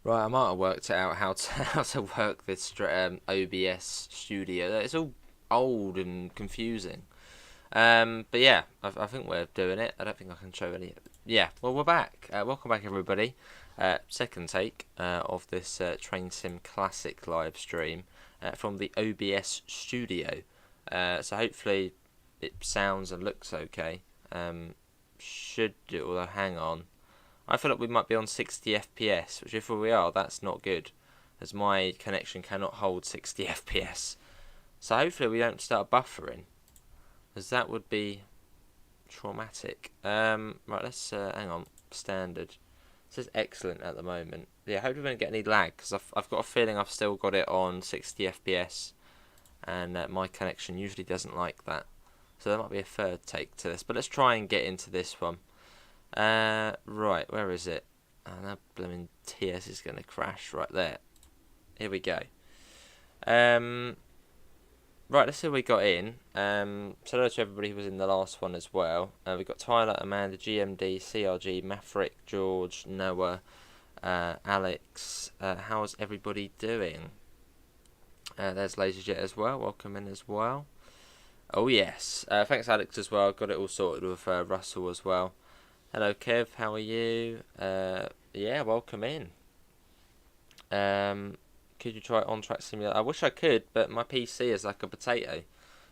Right, I might have worked it out how to how to work this OBS studio. It's all old and confusing. But yeah, I think we're doing it. I don't think I can show any. Yeah, well, we're back. Welcome back, everybody. Second take of this Train Sim Classic live stream from the OBS studio. So hopefully it sounds and looks okay. Should do, although hang on. I feel like we might be on 60 FPS, which if we are, that's not good, as my connection cannot hold 60 FPS. So hopefully we don't start buffering, as that would be traumatic. Right, let's hang on. Standard. It says excellent at the moment. Yeah, hopefully we don't get any lag, because I've got a feeling I've still got it on 60 FPS, and my connection usually doesn't like that. So there might be a third take to this, but let's try and get into this one. Right, where is it? Oh, that blooming TS is going to crash right there. Here we go. Right, let's see what we got in. So hello to everybody who was in the last one as well. We've got Tyler, Amanda, GMD, CRG, Maverick, George, Noah, Alex. How's everybody doing? There's LaserJet as well. Welcome in as well. Oh yes. Thanks Alex as well. Got it all sorted with Russell as well. Hello Kev, how are you? Yeah, welcome in. Could you try on-track simulator? I wish I could, but my PC is like a potato.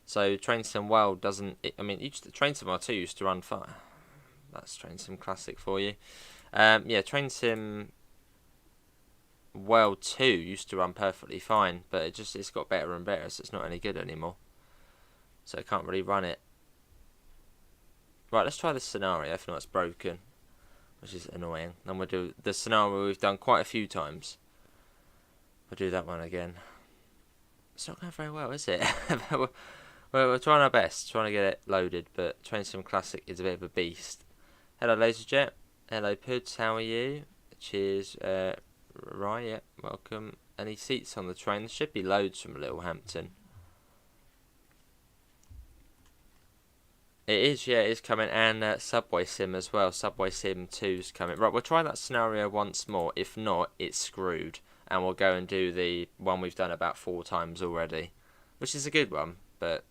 So Train Sim World doesn't... Train Sim R2 used to run fine. That's Train Sim Classic for you. Yeah, Train Sim World 2 used to run perfectly fine, but it's got better and better, so it's not any good anymore. So I can't really run it. Right, let's try this scenario. If not, it's broken, which is annoying. Then we'll do the scenario we've done quite a few times. We'll do that one again. It's not going very well, is it? we're trying our best, trying to get it loaded, but Train Sim Classic is a bit of a beast. Hello, LaserJet. Hello, Puds. How are you? Cheers. Right, yeah, welcome. Any seats on the train? There should be loads from Littlehampton. It is, yeah, it is coming, and Subway Sim as well. Subway Sim 2's coming. Right, we'll try that scenario once more. If not, it's screwed. And we'll go and do the one we've done about 4 times already. Which is a good one, but...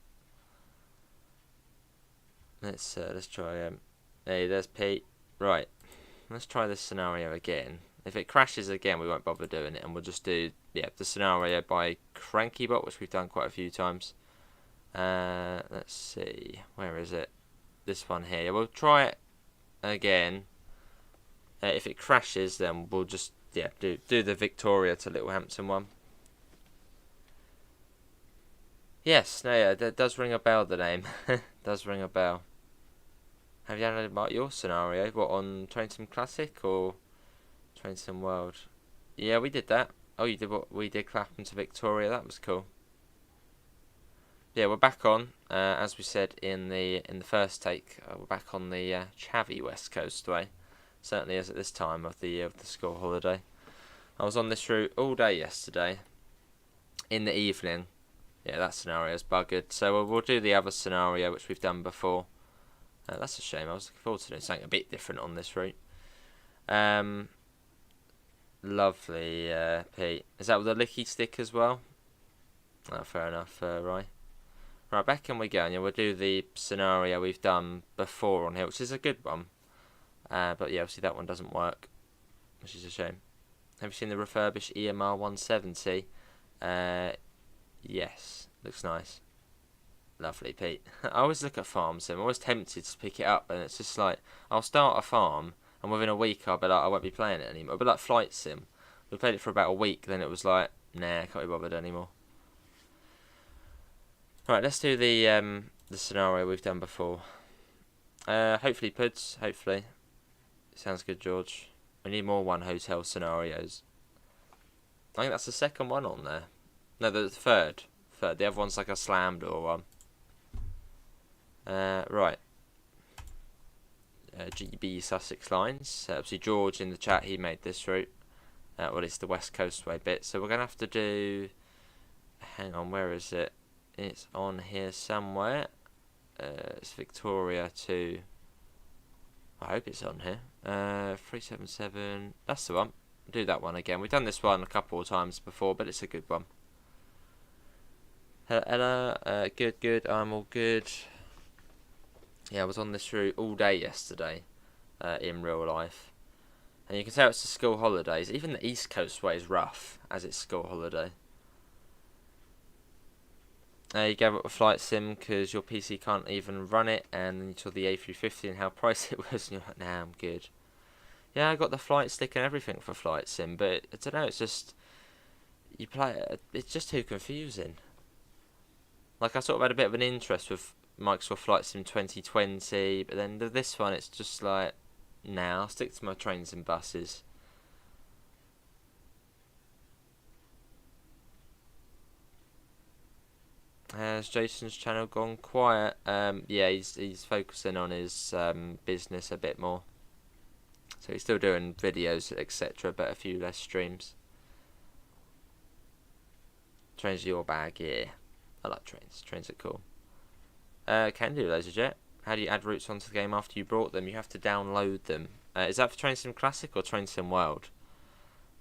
Let's try... Hey, there's Pete. Right, let's try this scenario again. If it crashes again, we won't bother doing it. And we'll just do, yeah, the scenario by CrankyBot, which we've done quite a few times. Let's see, where is it? This one here. We'll try it again. If it crashes, then we'll just do the Victoria to Littlehampton one. Yes, no, yeah, that does ring a bell. The name does ring a bell. Have you had about your scenario? What, on Train Sim Classic or Train Sim World? Yeah, we did that. Oh, you did what we did, Clapham to Victoria. That was cool. Yeah, we're back on, as we said in the first take. We're back on the chavvy West Coastway. Certainly is at this time of the school holiday. I was on this route all day yesterday. In the evening, yeah, that scenario's buggered. So we'll do the other scenario which we've done before. That's a shame. I was looking forward to doing something a bit different on this route. Lovely, Pete. Is that with a licky stick as well? Oh, fair enough, right. Right, back in we go, and yeah, we'll do the scenario we've done before on here, which is a good one. But yeah, obviously that one doesn't work, which is a shame. Have you seen the refurbished EMR 170? Yes, looks nice. Lovely, Pete. I always look at farm sim. I'm always tempted to pick it up, and it's just like, I'll start a farm, and within a week I'll be like, I won't be playing it anymore. It'll be like Flight Sim. We played it for about a week, then it was like, nah, can't be bothered anymore. Right, let's do the scenario we've done before. Hopefully, Puds. Hopefully. Sounds good, George. We need more one hotel scenarios. I think that's the second one on there. No, the third. The other one's like a slam door one. Right. GB Sussex Lines. Obviously, George in the chat, he made this route. Well, it's the West Coastway bit. So we're going to have to do... Hang on, where is it? It's on here somewhere. It's Victoria to... I hope it's on here. 377. That's the one. do that one again. We've done this one a couple of times before, but it's a good one. Hello, Ella. Good. I'm all good. Yeah, I was on this route all day yesterday, in real life. And you can tell it's the school holidays. Even the East Coastway is rough, as it's school holiday. You gave up a flight sim because your PC can't even run it, and then you saw the A350 and how pricey it was, and you're like, nah, I'm good. Yeah, I got the flight stick and everything for flight sim, but I don't know, it's just, you play it, it's just too confusing. Like, I sort of had a bit of an interest with Microsoft Flight Sim 2020, but then this one, it's just like, nah, I'll stick to my trains and buses. Has Jason's channel gone quiet? Yeah, he's focusing on his business a bit more. So he's still doing videos, etc., but a few less streams. Trains are your bag, yeah. I like trains. Trains are cool. Can do, LaserJet. How do you add routes onto the game after you brought them? You have to download them. Is that for Train Sim Classic or Train Sim World?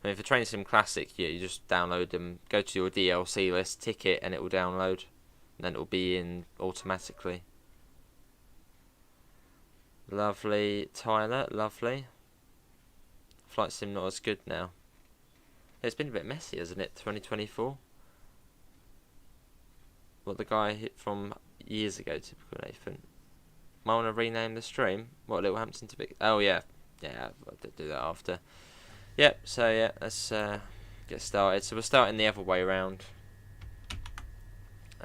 I mean, for Train Sim Classic, yeah, you just download them, go to your DLC list, tick it, and it will download. And then it will be in automatically. Lovely, Tyler, lovely. Flight Sim not as good now. It's been a bit messy, hasn't it, 2024? What the guy hit from years ago, typical Nathan. Might want to rename the stream. What, Littlehampton to Big... Oh, yeah. Yeah, I'll do that after. Yep, so yeah, let's get started. So we're starting the other way around.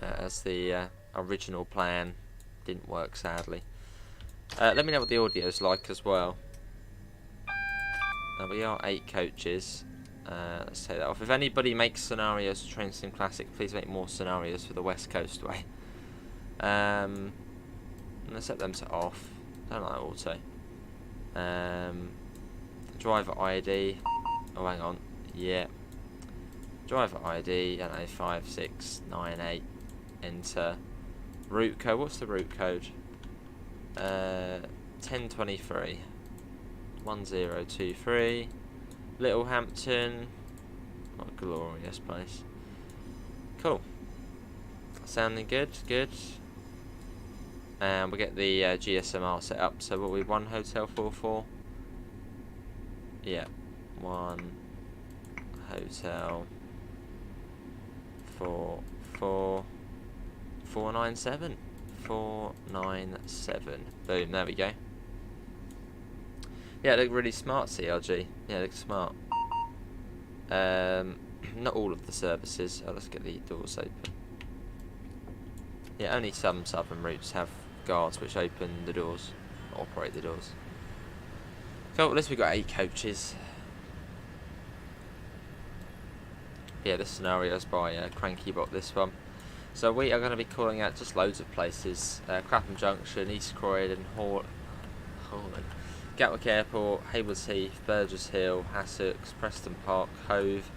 As the original plan didn't work, sadly. Let me know what the audio's like as well. We are 8 coaches. Let's take that off. If anybody makes scenarios for Train Sim Classic, please make more scenarios for the West Coastway. Let's set them to off. Don't like auto. Driver ID. Oh, hang on. Yeah. Driver ID. I don't know, 5698. Enter. Route code. What's the route code? 1023. 1023. Littlehampton. What a glorious place. Cool. Sounding good. Good. And we'll get the GSMR set up. So what we 1 hotel 44. Yeah. 1 hotel 497. 497. Boom, there we go. Yeah, it looked really smart, CRG. Yeah, it looks smart. Not all of the services. Oh, let's get the doors open. Yeah, only some southern routes have guards which open the doors, operate the doors. So at least we've got 8 coaches. Yeah, this scenario is by CrankyBot, this one. So we are going to be calling out just loads of places. Clapham Junction, East Croydon, Horley, Gatwick Airport, Haywards Heath, Burgess Hill, Hassocks, Preston Park, Hove,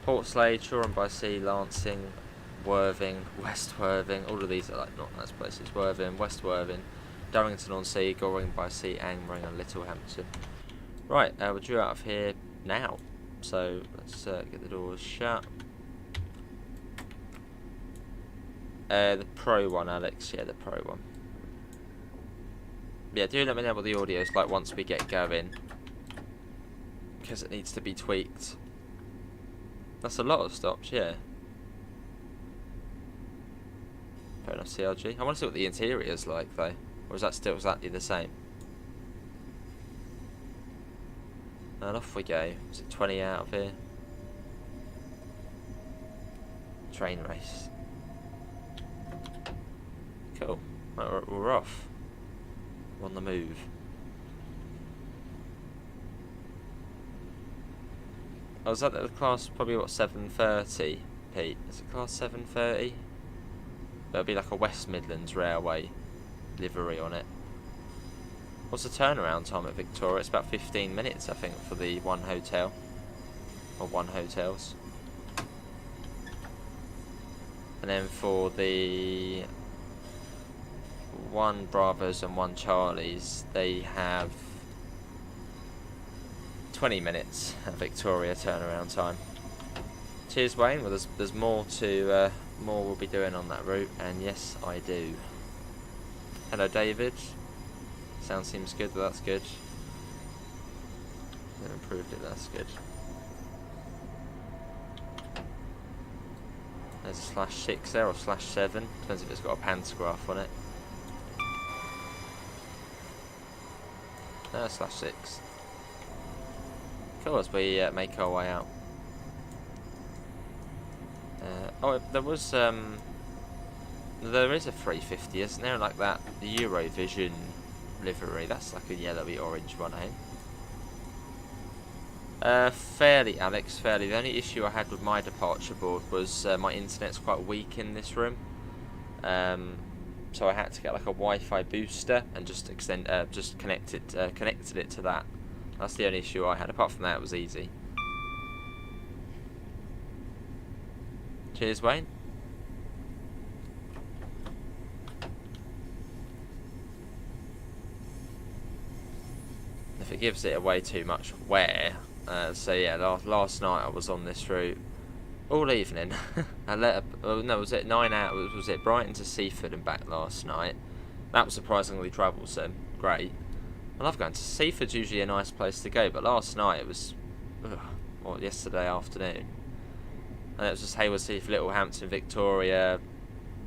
Portslade, Shoreham-by-Sea, Lancing, Worthing, West Worthing. All of these are like not nice places. Worthing, West Worthing, Durrington-on-Sea, Goring-by-Sea, Angmering and Littlehampton. Right, we're due out of here now. So let's get the doors shut. The Pro one, Alex. Yeah, the Pro one. Yeah, do let me know what the audio's like once we get going, because it needs to be tweaked. That's a lot of stops, yeah. Fair enough, CRG. I want to see what the interior's like, though. Or is that still exactly the same? And off we go. Is it 20 out of here? Train race. Cool. Right, we're off. We're on the move. I was at the class probably what 7:30, Pete. Is it class 7:30? There'll be like a West Midlands Railway livery on it. What's the turnaround time at Victoria? It's about 15 minutes, I think, for the 1 hotel. Or 1 hotels. And then for the 1 Bravos and 1 Charlies, they have 20 minutes at Victoria turnaround time. Cheers, Wayne. Well, there's more to more we'll be doing on that route, and yes, I do. Hello, David. Sound seems good, but that's good. They've improved it. That's good. There's a /6 there, or /7. Depends if it's got a pantograph on it. No, /6. Cool, as we make our way out. Oh, there is a 350, isn't there? Like that, the Eurovision livery. That's like a yellowy orange one, eh? Fairly, Alex, fairly. The only issue I had with my departure board was my internet's quite weak in this room. So I had to get like a Wi-Fi booster and just connected it to that. That's the only issue I had. Apart from that, it was easy. Cheers, Wayne. If it gives it away too much, where? So yeah, last night I was on this route all evening. Was it 9 hours? Was it Brighton to Seaford and back last night? That was surprisingly troublesome. Great. I love going to Seaford's usually a nice place to go, but last night it was, well, yesterday afternoon. And it was just Haywards Heath, Littlehampton, Victoria,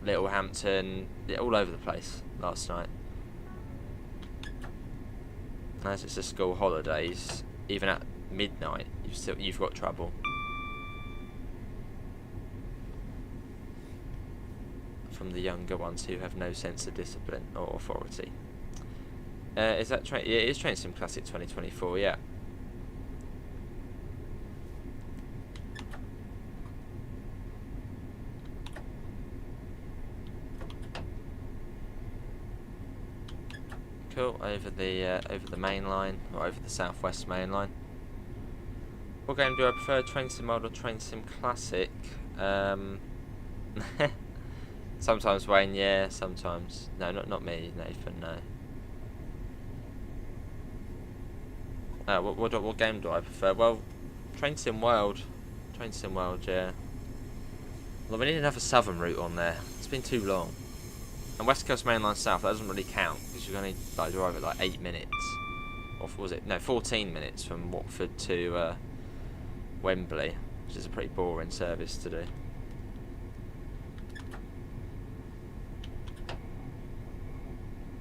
Littlehampton, all over the place last night. As it's the school holidays, even at midnight, you've got trouble. From the younger ones who have no sense of discipline or authority. Is that train? Yeah, it is Train Sim Classic 2024. Yeah. Cool. Over the main line, or over the southwest main line. What game do I prefer? Train Sim Old or Train Sim Classic? Sometimes Wayne, yeah. Sometimes no, not me, Nathan. No. What game do I prefer? Well, Train Sim World. Train Sim World, yeah. Well, we need another southern route on there. It's been too long. And West Coast Mainline South, that doesn't really count, because you're going to like, drive it like 8 minutes. Or was it? No, 14 minutes from Watford to Wembley, which is a pretty boring service to do.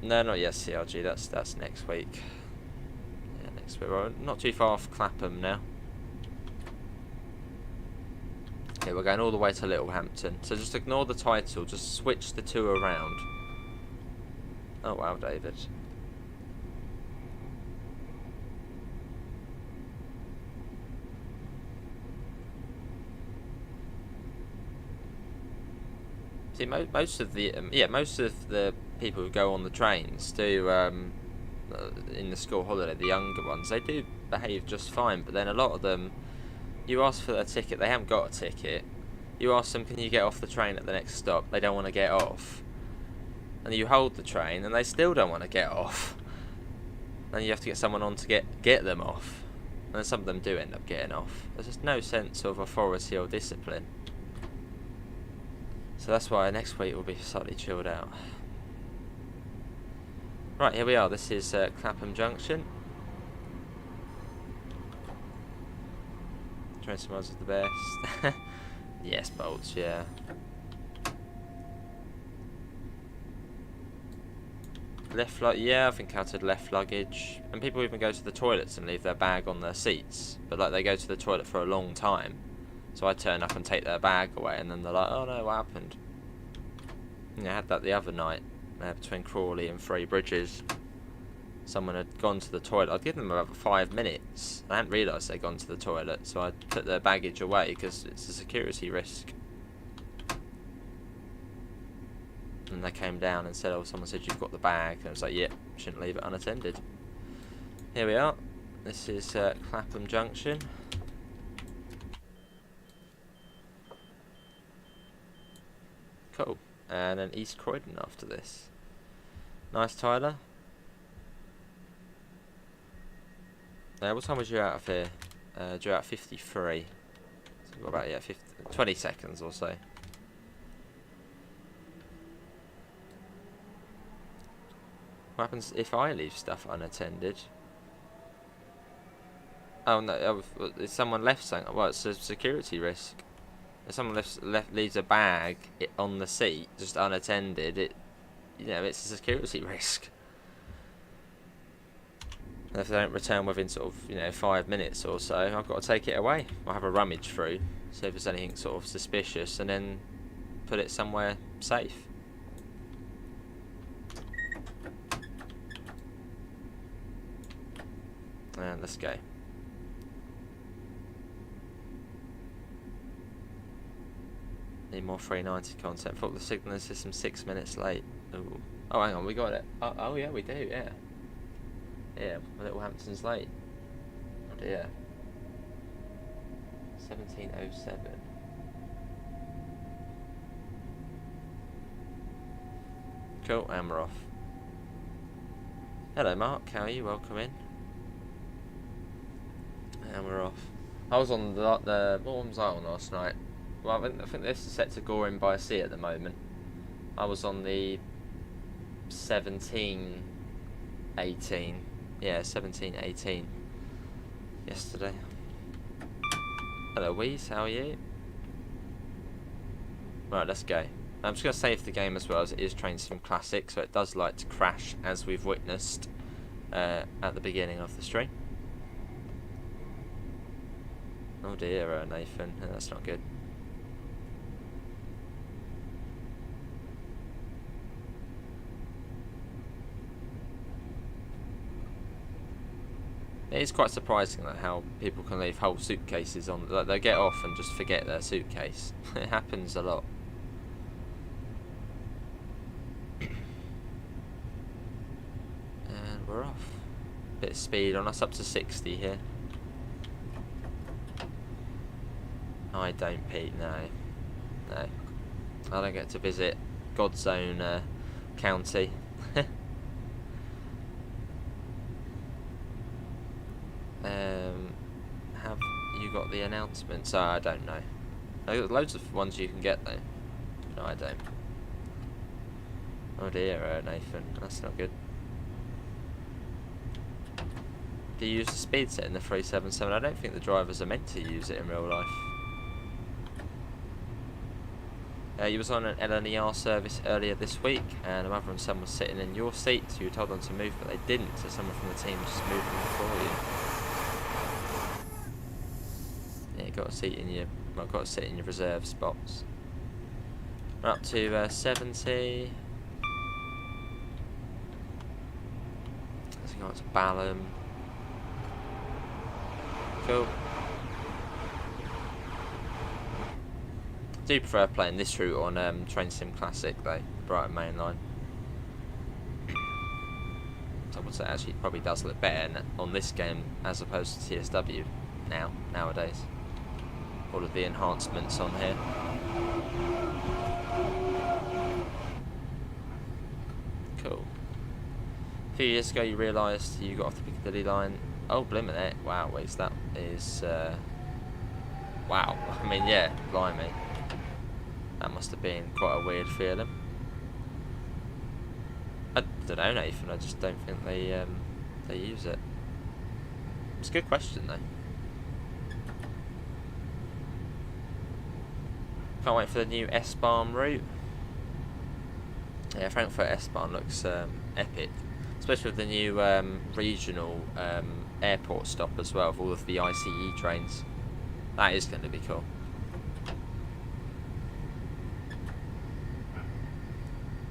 No, not yet, CRG. That's next week. Yeah, next week. We're not too far off Clapham now. Okay, we're going all the way to Littlehampton. So just ignore the title. Just switch the two around. Oh wow, David. See, most of the people who go on the trains do in the school holiday, the younger ones, they do behave just fine. But then a lot of them, you ask for their ticket, they haven't got a ticket. You ask them, can you get off the train at the next stop? They don't want to get off. And you hold the train, and they still don't want to get off. And you have to get someone on to get them off. And some of them do end up getting off. There's just no sense of authority or discipline. So that's why next week will be slightly chilled out. Right, here we are. This is Clapham Junction. Train Smiles is the best. Yes, bolts, yeah. Left luggage, yeah, I think counted left luggage. And people even go to the toilets and leave their bag on their seats. But like they go to the toilet for a long time. So I turn up and take their bag away, and then they're like, oh no, what happened? Yeah, I had that the other night, between Crawley and Three Bridges. Someone had gone to the toilet. I'd given them about 5 minutes. I hadn't realised they'd gone to the toilet, so I put their baggage away because it's a security risk. And they came down and said, oh, someone said you've got the bag. And I was like, yep, shouldn't leave it unattended. Here we are. This is Clapham Junction. Cool. And then East Croydon after this. Nice, Tyler. What time was you out of here? You're out 53. So we've got about 20 seconds or so. What happens if I leave stuff unattended? Oh no, is someone left something? Well, it's a security risk. If someone leaves a bag on the seat, just unattended, it's a security risk. And if they don't return within sort of, 5 minutes or so, I've got to take it away. I'll have a rummage through, see if there's anything sort of suspicious, and then put it somewhere safe. And let's go. Need more 390 content. Thought the signalling system 6 minutes late. Ooh. Oh, hang on, we got it. Oh yeah, we do, yeah. Yeah, Littlehampton's late. Oh dear. 17:07. Cool, and we're off. Hello Mark, how are you? Welcome in. And we're off. I was on what was I on last night? Well, I think this is set to Shoreham-by-Sea at the moment. I was on the 17:18. Yeah, 17:18 yesterday. Hello Weeze, how are you? Right, let's go. I'm just going to save the game as well, as it is Train Sim Classic, so it does like to crash, as we've witnessed at the beginning of the stream. Oh dear, Nathan, that's not good. It is quite surprising that how people can leave whole suitcases on. Like, they get off and just forget their suitcase. It happens a lot. And we're off. Bit of speed on us, up to 60 here. I don't, Pete, no. I don't get to visit God's own county. Have you got the announcements? Oh, I don't know. There's loads of ones you can get though. No, I don't. Oh dear, Nathan, that's not good. Do you use the speed set in the 377? I don't think the drivers are meant to use it in real life. You was on an LNER service earlier this week, and a mother and son was sitting in your seat, so you told them to move, but they didn't, so someone from the team just moved them for you. Yeah, you got a seat in your, got to sit in your reserve spots. We're up to 70. Let's go up to Balham. Cool. I do prefer playing this route on Train Sim Classic though, Brighton Mainline. So I would say actually it probably does look better on this game as opposed to TSW nowadays. All of the enhancements on here. Cool. A few years ago you realised you got off the Piccadilly line. Oh, blimmin' it. Wow, wait, that is... wow. I mean, yeah, blimey. That must have been quite a weird feeling. I don't know, Nathan. I just don't think they use it. It's a good question, though. Can't wait for the new S-Bahn route. Yeah, Frankfurt S-Bahn looks epic. Especially with the new regional airport stop as well, with all of the ICE trains. That is going to be cool.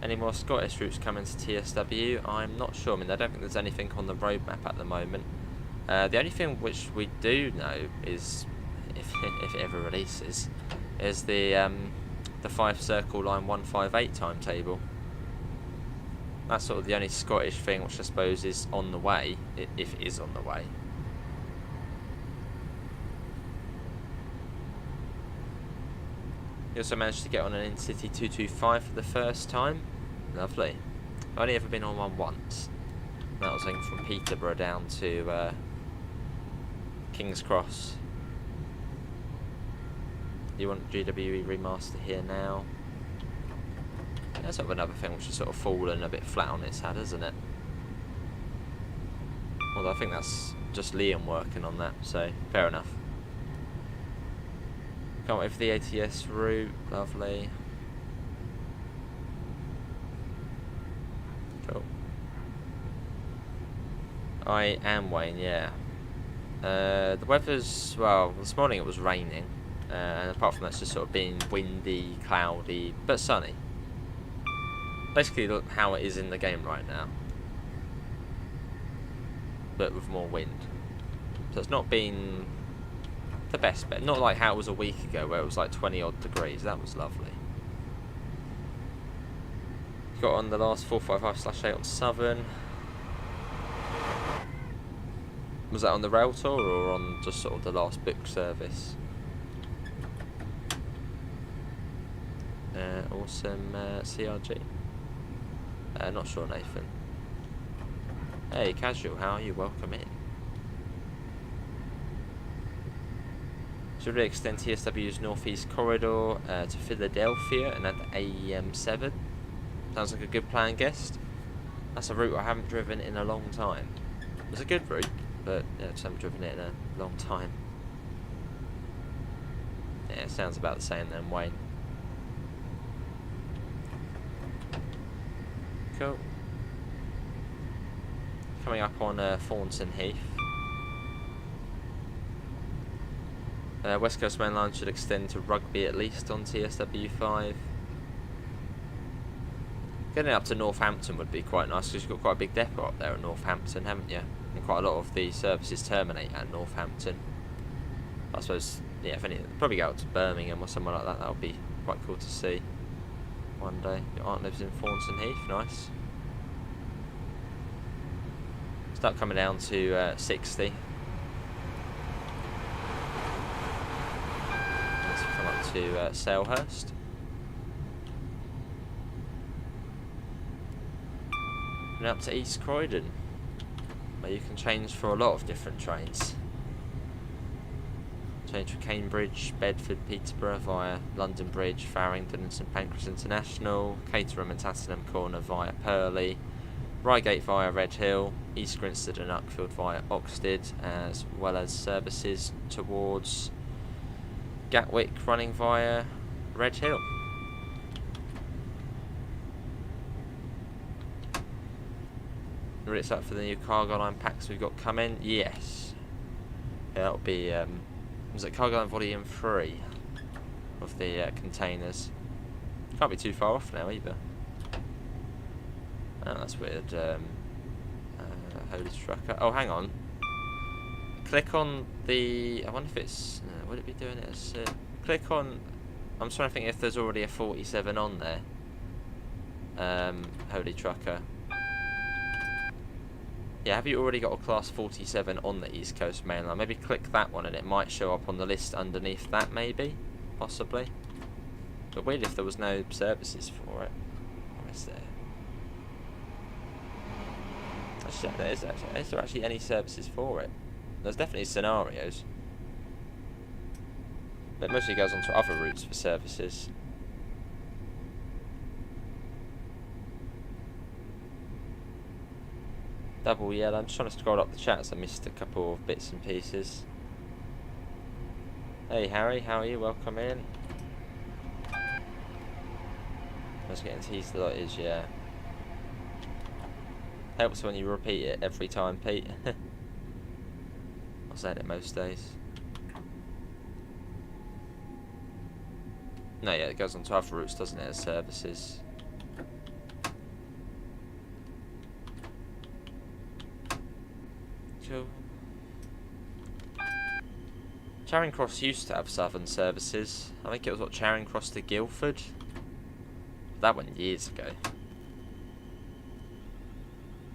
Any more Scottish routes coming to TSW? I'm not sure. I mean, I don't think there's anything on the roadmap at the moment. The only thing which we do know is, if it ever releases, is the 5 Circle Line 158 timetable. That's sort of the only Scottish thing which I suppose is on the way, if it is on the way. You also managed to get on an InCity 225 for the first time. Lovely. I've only ever been on one once. That was going from Peterborough down to King's Cross. You want GWE remaster here now? Yeah, that's sort of another thing which has sort of fallen a bit flat on its head, hasn't it? Although I think that's just Liam working on that, so fair enough. Can't wait for the ATS route, lovely. Cool. I am Wayne, yeah. The weather's, well, this morning it was raining, and apart from that it's just sort of been windy, cloudy, but sunny. Basically look how it is in the game right now, but with more wind. So it's not been the best bet, not like how it was a week ago where it was like 20 odd degrees. That was lovely. Got on the last 455/8 on Southern. Was that on the rail tour or on just sort of the last book service? Awesome CRG. Not sure, Nathan. Hey, Casual, how are you? Welcome in. Should we extend TSW's Northeast Corridor to Philadelphia and add the AEM7? Sounds like a good plan, guest. That's a route I haven't driven in a long time. It's a good route, but yeah, I just haven't driven it in a long time. Yeah, it sounds about the same then, Wayne. Cool. Coming up on Thornton Heath. West Coast Mainline should extend to Rugby at least on TSW5. Getting up to Northampton would be quite nice because you've got quite a big depot up there at Northampton, haven't you? And quite a lot of the services terminate at Northampton. I suppose, yeah, if any, probably go out to Birmingham or somewhere like that. That would be quite cool to see one day. Your aunt lives in Thornton Heath, nice. Start coming down to 60. Let's come up to Salehurst. And up to East Croydon, where you can change for a lot of different trains. Change for Cambridge, Bedford, Peterborough via London Bridge, Farringdon and St Pancras International, Caterham and Tattenham Corner via Purley, Reigate via Red Hill, East Grinstead and Uckfield via Oxted, as well as services towards Gatwick running via Red Hill. Really excited for the new cargo line packs we've got coming. Yes. Yeah, that'll be, was it cargo line volume 3 of the containers? Can't be too far off now either. Oh, that's weird. Holy Trucker. Oh, hang on. Click on the. I wonder if it's. Would it be doing it as. Click on. I'm trying to think if there's already a 47 on there. Holy Trucker. Yeah, have you already got a class 47 on the East Coast Mainline? Maybe click that one and it might show up on the list underneath that, maybe? Possibly. But weird if there was no services for it. Or is there? Is there actually any services for it? There's definitely scenarios. But it mostly goes on to other routes for services. Double yellow. I'm just trying to scroll up the chats. I missed a couple of bits and pieces. Hey Harry, how are you? Welcome in. I was getting teased a lot, is yeah. Helps when you repeat it every time, Pete. I'm saying it most days. No, yeah, it goes on to other routes, doesn't it, as services. Cool. Charing Cross used to have southern services. I think it was, what, Charing Cross to Guildford? That went years ago.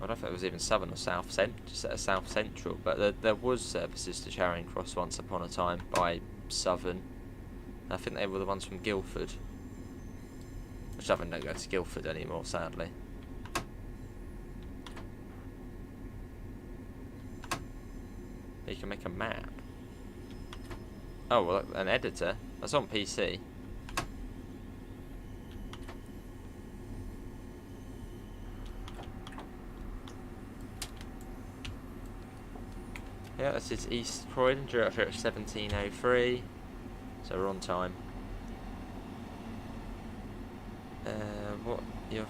I don't know if it was even southern or south central, but there was services to Charing Cross once upon a time by Southern. I think they were the ones from Guildford. Which Southern don't go to Guildford anymore, sadly. You can make a map. Oh, well, an editor? That's on PC. Yeah, this is East Croydon, due out here at 17:03, so we're on time. What you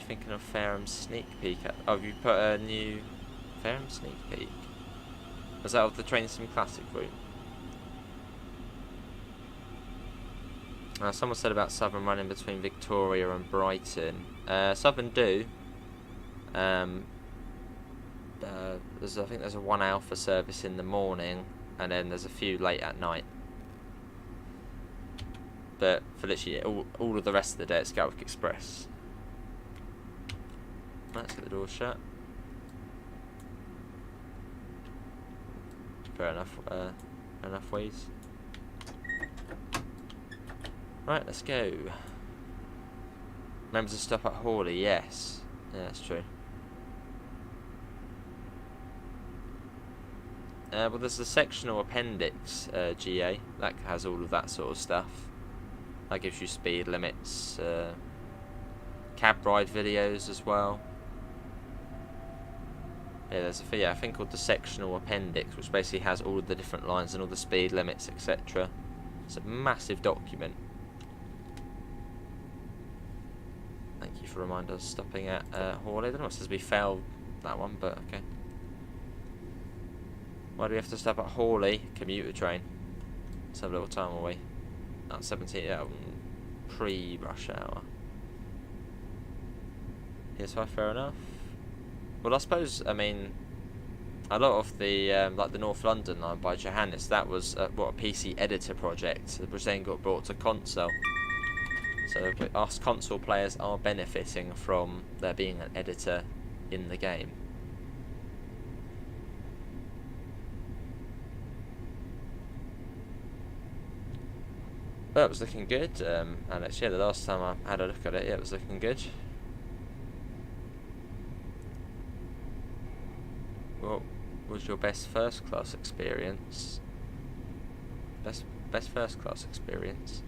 thinking of Fareham sneak peek at? Oh, have you put a new Fareham sneak peek? Was that of the Train Sim Classic route? Someone said about Southern running between Victoria and Brighton. Southern do. I think there's a 1 alpha service in the morning, and then there's a few late at night. But for literally all of the rest of the day, it's Gatwick Express. Let's get the door shut. Fair enough. Enough ways. Right, let's go. Remember to stop at Horley? Yes. Yeah, that's true. Well, there's the sectional appendix, GA, that has all of that sort of stuff. That gives you speed limits, cab ride videos as well. Yeah, there's a thing called the sectional appendix, which basically has all of the different lines and all the speed limits, etc. It's a massive document. Thank you for reminding us stopping at Horley. I don't know, it says we failed that one, but okay. Why do we have to stop at Horley? Commuter train. Let's have a little time, will we? At 17, yeah, pre-rush hour. Yes, yeah, so fair enough. Well, I suppose, I mean, a lot of the, like the North London line by Johannes, that was, a PC editor project, which then got brought to console. So us console players are benefiting from there being an editor in the game. Well, it was looking good, Alex. Yeah, the last time I had a look at it, yeah, it was looking good. What was your best first class experience? Best first class experience?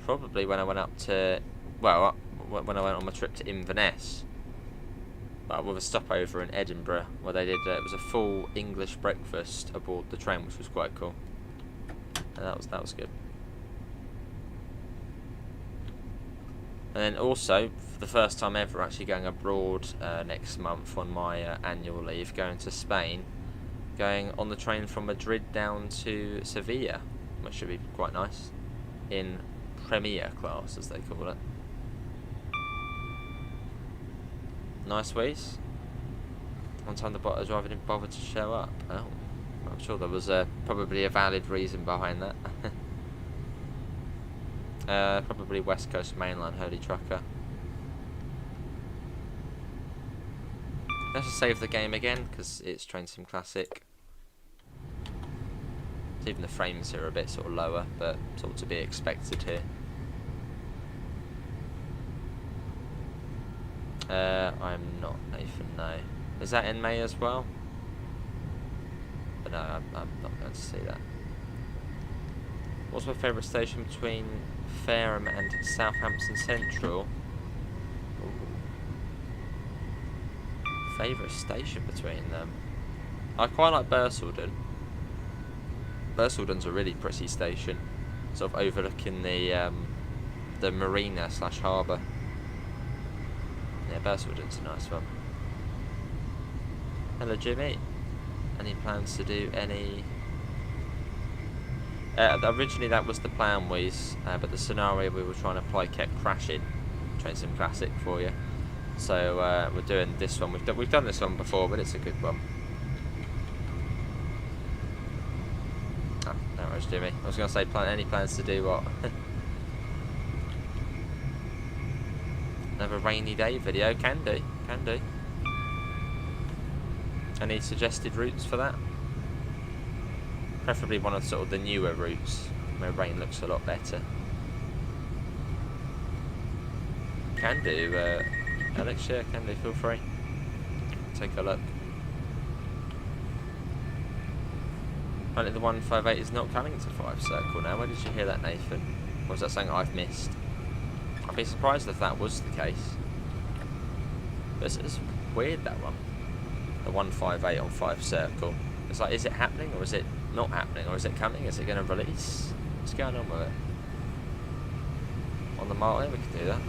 Probably when I went up to, well, when I went on my trip to Inverness, with a stopover in Edinburgh, where they did, it was a full English breakfast aboard the train, which was quite cool. And that was good. And then also, for the first time ever, actually going abroad next month on my annual leave, going to Spain, going on the train from Madrid down to Sevilla, which should be quite nice, in Premier class, as they call it. Nice ways. One time the driver didn't bother to show up. Oh, I'm sure there was probably a valid reason behind that. Probably West Coast Mainline Holy Trucker. Let's just save the game again, because it's Train Sim Classic. Even the frames here are a bit sort of lower, but sort of to be expected here. I'm not Nathan, no. Is that in May as well? But no, I'm not going to see that. What's my favourite station between Fareham and Southampton Central? Favourite station between them? I quite like Bursledon. Bursledon's a really pretty station, sort of overlooking the marina / harbour. Yeah, Bursledon's a nice one. Hello, Jimmy. Any plans to do any? Originally that was the plan, but the scenario we were trying to apply kept crashing. Train Sim Classic for you. So we're doing this one. We've done this one before, but it's a good one. Oh, no worries, Jimmy. I was going to say, any plans to do what? Another rainy day video? Can do. Any suggested routes for that? Preferably one of sort of the newer routes where rain looks a lot better. Can do, Alex, yeah, can do, feel free. Take a look. Apparently the 158 is not coming to 5 Circle now. Where did you hear that, Nathan? Or was that something I've missed? I'd be surprised if that was the case. But it's weird, that one. The 158 on 5 Circle. It's like, is it happening or is it not happening? Or is it coming? Is it going to release? What's going on with it? On the Martin, we can do that.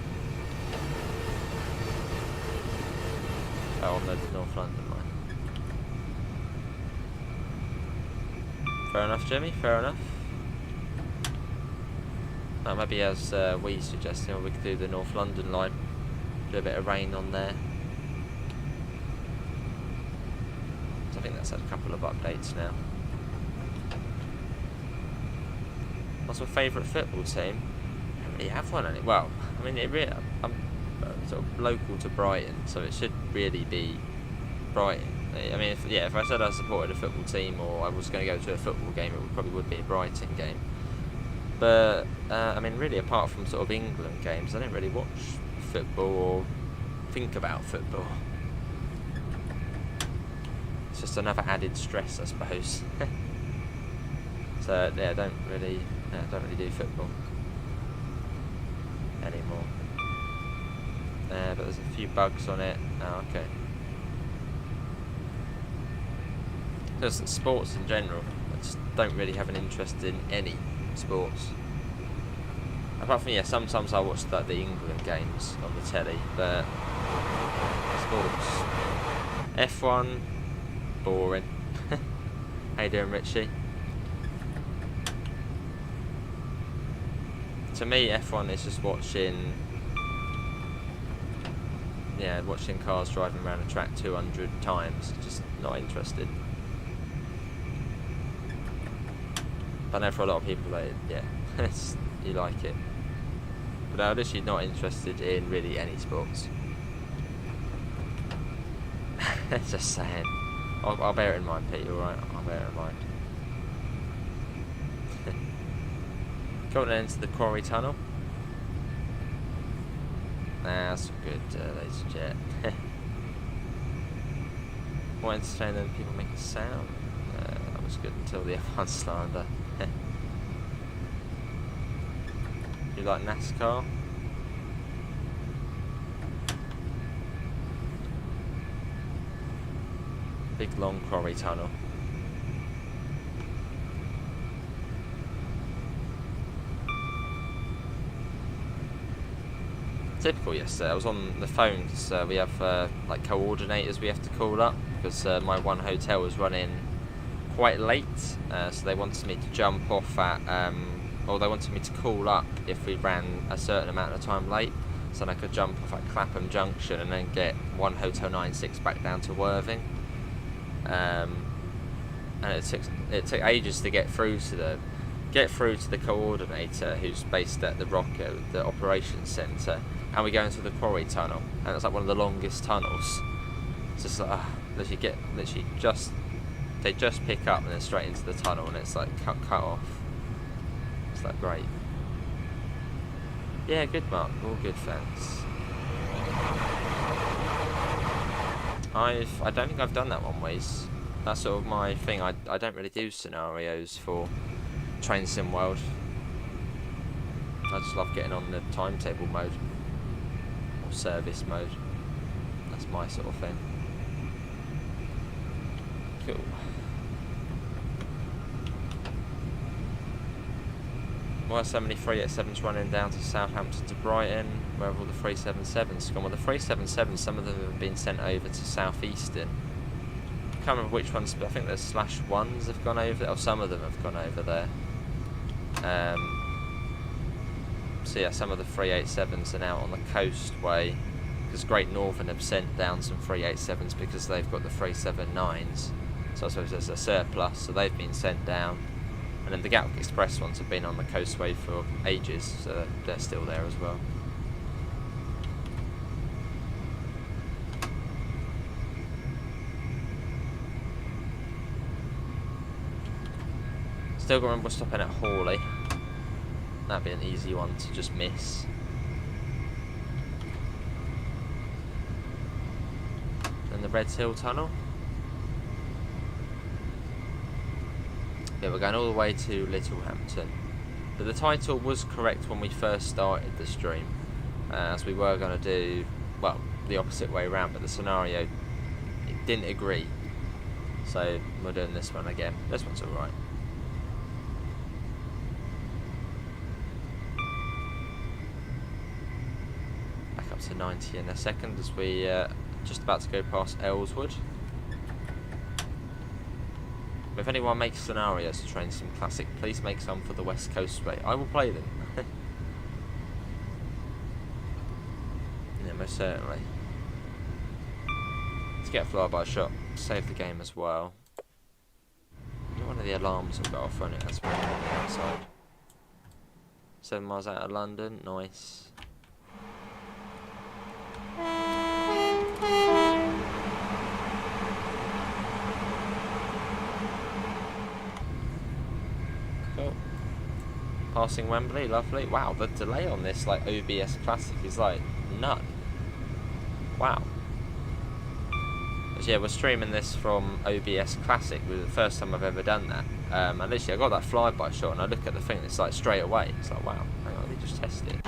Oh, on the North London line. Fair enough, Jimmy, fair enough. Maybe as we suggested, we could do the North London line. Do a bit of rain on there. So I think that's had a couple of updates now. What's my favourite football team? I don't really have one. Well, I mean, I'm sort of local to Brighton, so it should really be Brighton. I mean, if I said I supported a football team or I was going to go to a football game, it probably would be a Brighton game. But, I mean, really, apart from sort of England games, I don't really watch football or think about football. It's just another added stress, I suppose. So, yeah, I don't really do football anymore. But there's a few bugs on it. Oh, okay. Just sports in general. I just don't really have an interest in any sports. Apart from, yeah, sometimes I watch like the England games on the telly, but sports. F1, boring. How you doing, Richie? To me, F1 is just watching cars driving around a track 200 times. Just not interested. I know for a lot of people, you like it. But I'm literally not interested in really any sports. Just saying. I'll bear it in mind, Pete, alright? I'll bear it in mind. Going into the Quarry Tunnel. That's good, ladies and gents. More entertaining than people make a sound. That was good until the F1 slander. You like NASCAR? Big long Quarry Tunnel. Typical yesterday. I was on the phone because we have like coordinators we have to call up because my one hotel was running quite late, so they wanted me to jump off at or they wanted me to call up if we ran a certain amount of time late, so I could jump off at Clapham Junction and then get one Hotel 96 back down to Worthing. And it took ages to get through to the coordinator who's based at the Rocket, the operations centre, and we go into the Quarry Tunnel, and it's like one of the longest tunnels. It's just like they just pick up and then straight into the tunnel, and it's like cut off. It's like great. Yeah, good, Mark. All good, thanks. I don't think I've done that one ways. That's sort of my thing. I don't really do scenarios for Train Sim World. I just love getting on the timetable mode or service mode. That's my sort of thing. Cool. Why are so many 387s running down to Southampton to Brighton? Where have all the 377s gone? Well, the 377s, some of them have been sent over to South Eastern. I can't remember which ones, but I think the /1s have gone over there, or some of them have gone over there. So yeah, some of the 387s are now on the Coastway, because Great Northern have sent down some 387s because they've got the 379s. So I suppose there's a surplus, so they've been sent down. And then the Gatwick Express ones have been on the Coastway for ages, so they're still there as well. Still got to remember stopping at Horley. That'd be an easy one to just miss. And the Reds Hill Tunnel. Yeah, we're going all the way to Littlehampton. But the title was correct when we first started the stream, as we were going to do, well, the opposite way around, but the scenario, it didn't agree. So we're doing this one again. This one's alright. Back up to 90 in a second as we just about to go past Ellswood. If anyone makes scenarios to train some classic, please make some for the West Coastway. I will play them. Yeah, most certainly. Let's get a flyby shot. Save the game as well. One of the alarms will go off on it. That's right on the outside. 7 miles out of London. Nice. Cool. Passing Wembley, lovely. Wow, the delay on this like OBS Classic is like none. Wow. But yeah, we're streaming this from OBS Classic. It was the first time I've ever done that. And literally, I got that flyby shot, and I look at the thing, and it's like straight away. It's like, wow, hang on, let me just test it.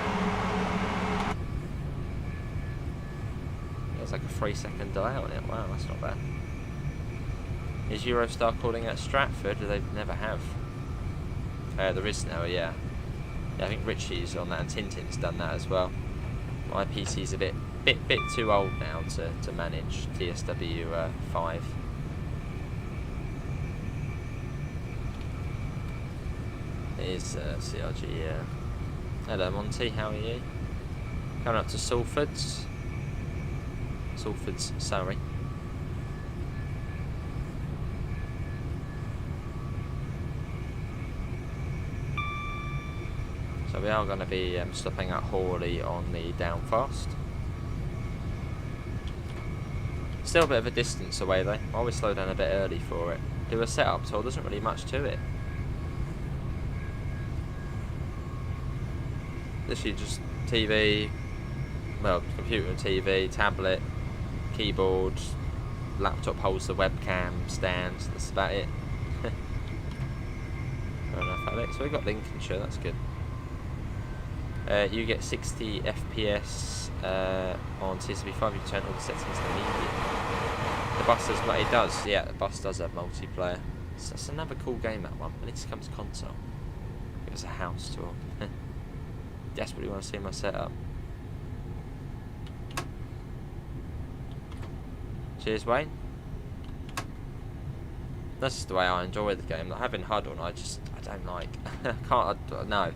There's like a 3-second delay on it. Wow, that's not bad. Is Eurostar calling at Stratford? They never have. There is now, yeah. Yeah, I think Richie's on that, and Tintin's done that as well. My PC's a bit too old now to manage TSW 5. It is CRG, yeah. Hello Monty, how are you? Coming up to Salfords. Salfords, sorry. So we are going to be stopping at Horley on the downfast. Still a bit of a distance away though. I always slow down a bit early for it. Do a setup tour, there's not really much to it. Literally just TV, well, computer and TV, tablet, keyboard, laptop holds the webcam, stand, that's about it. Fair enough, Alex. So we got Lincolnshire, that's good. You get 60 FPS on TSB5, you turn all the settings to medium. The bus does what it does, yeah, the bus does have multiplayer. So that's another cool game, that one. It needs to come to console. Give us a house tour. Desperately want to see my setup. Cheers, Wayne. That's just the way I enjoy the game. Like, having HUD on, I don't like. No.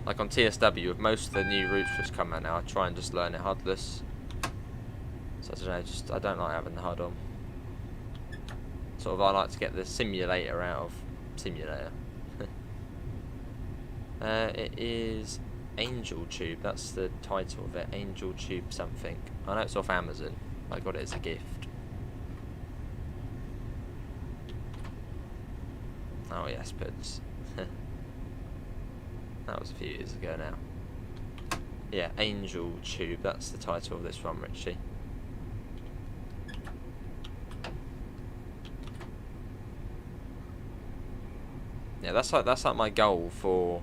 Like on TSW, with most of the new routes just come out now, I try and just learn it HUDless. So I don't know, I don't like having the HUD on. Sort of, I like to get the simulator out of simulator. It is Angel Tube, that's the title of it, Angel Tube something. I know it's off Amazon, I got it as a gift. Oh yes, Puds. That was a few years ago now. Yeah, Angel Tube, that's the title of this one, Richie. Yeah, that's like my goal for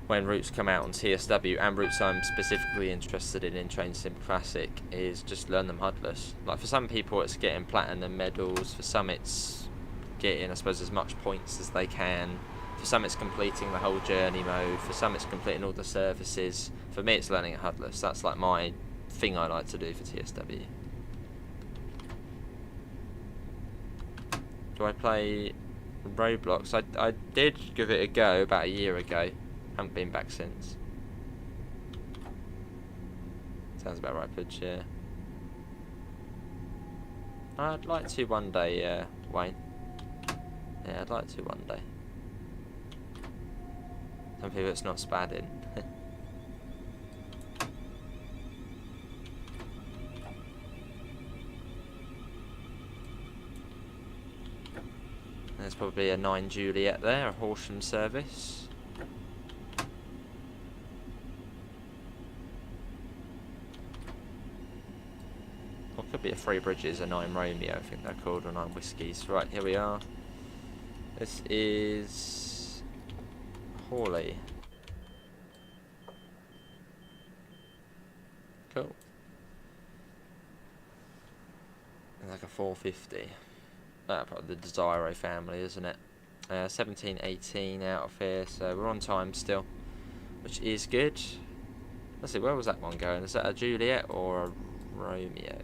when routes come out on TSW, and routes I'm specifically interested in Train Sim Classic, is just learn them HUDless. Like for some people it's getting platinum medals, for some it's getting, I suppose, as much points as they can. For some it's completing the whole journey mode, for some it's completing all the services. For me it's learning it HUDless, that's like my thing I like to do for TSW. Do I play Roblox? I did give it a go about a year ago, haven't been back since. Sounds about right, Pudge, yeah. I'd like to one day, Wayne. Yeah, I'd like to one day. Some people it's not spadding. There's probably a 9 Juliet there, a Horsham service. could be a Three Bridges, a 9 Romeo, I think they're called, or 9 Whiskies. Right, here we are. This is Horley. Cool. And like a 450. Probably the Desiro family, isn't it? 17:18 out of here, so we're on time still, which is good. Let's see, where was that one going? Is that a Juliet or a Romeo?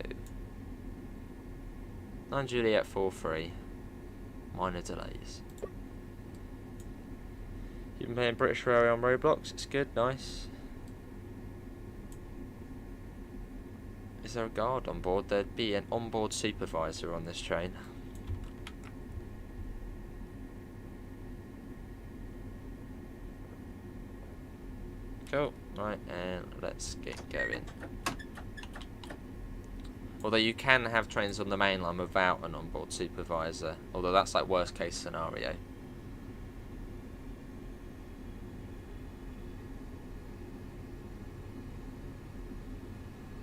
9 Juliet 4-3. Minor delays. You've been playing British Railway on Roblox, it's good, nice. Is there a guard on board? There'd be an onboard supervisor on this train. Cool, right, and let's get going. Although you can have trains on the main line without an onboard supervisor, although that's like worst case scenario.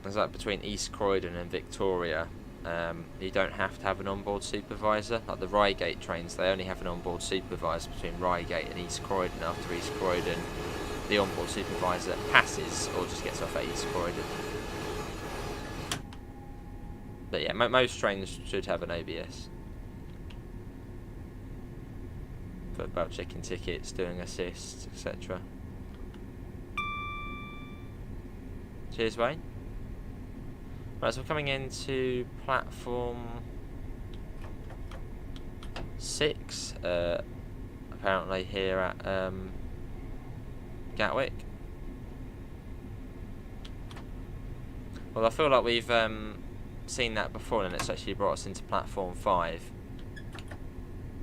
There's like between East Croydon and Victoria, you don't have to have an onboard supervisor. Like the Reigate trains, they only have an onboard supervisor between Reigate and East Croydon. After East Croydon, the onboard supervisor passes or just gets off at East Croydon. But yeah, most trains should have an ABS. For about checking tickets, doing assists, etc. Cheers, Wayne. Right, so we're coming into platform 6, apparently here at Gatwick. Well, I feel like we've seen that before, and it's actually brought us into platform 5.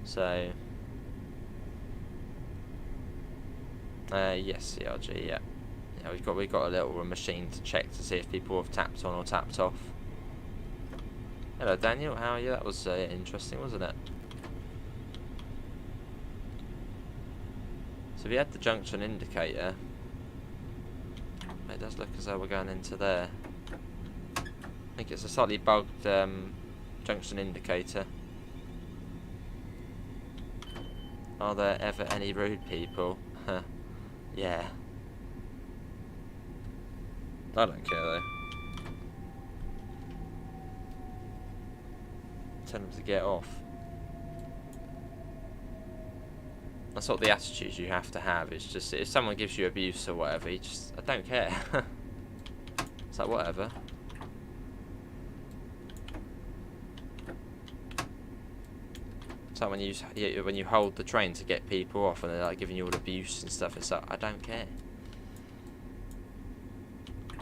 So, yes, CRG, yeah. Yeah, we've got a little machine to check to see if people have tapped on or tapped off. Hello, Daniel. How are you? That was interesting, wasn't it? So we had the junction indicator. It does look as though we're going into there. I think it's a slightly bugged junction indicator. Are there ever any rude people? Yeah. I don't care though. Tell them to get off. That's not the attitude you have to have. It's just if someone gives you abuse or whatever, you just I don't care. It's like whatever. It's like when you hold the train to get people off and they're like giving you all abuse and stuff. It's like I don't care.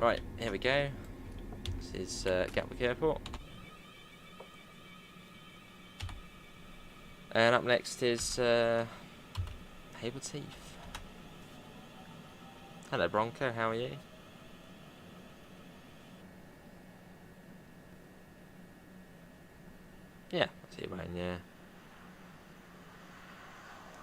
Right, here we go. This is Gatwick Airport. And up next is Haywards Heath. Hello Bronco, how are you? Yeah, I see you, Wayne, yeah.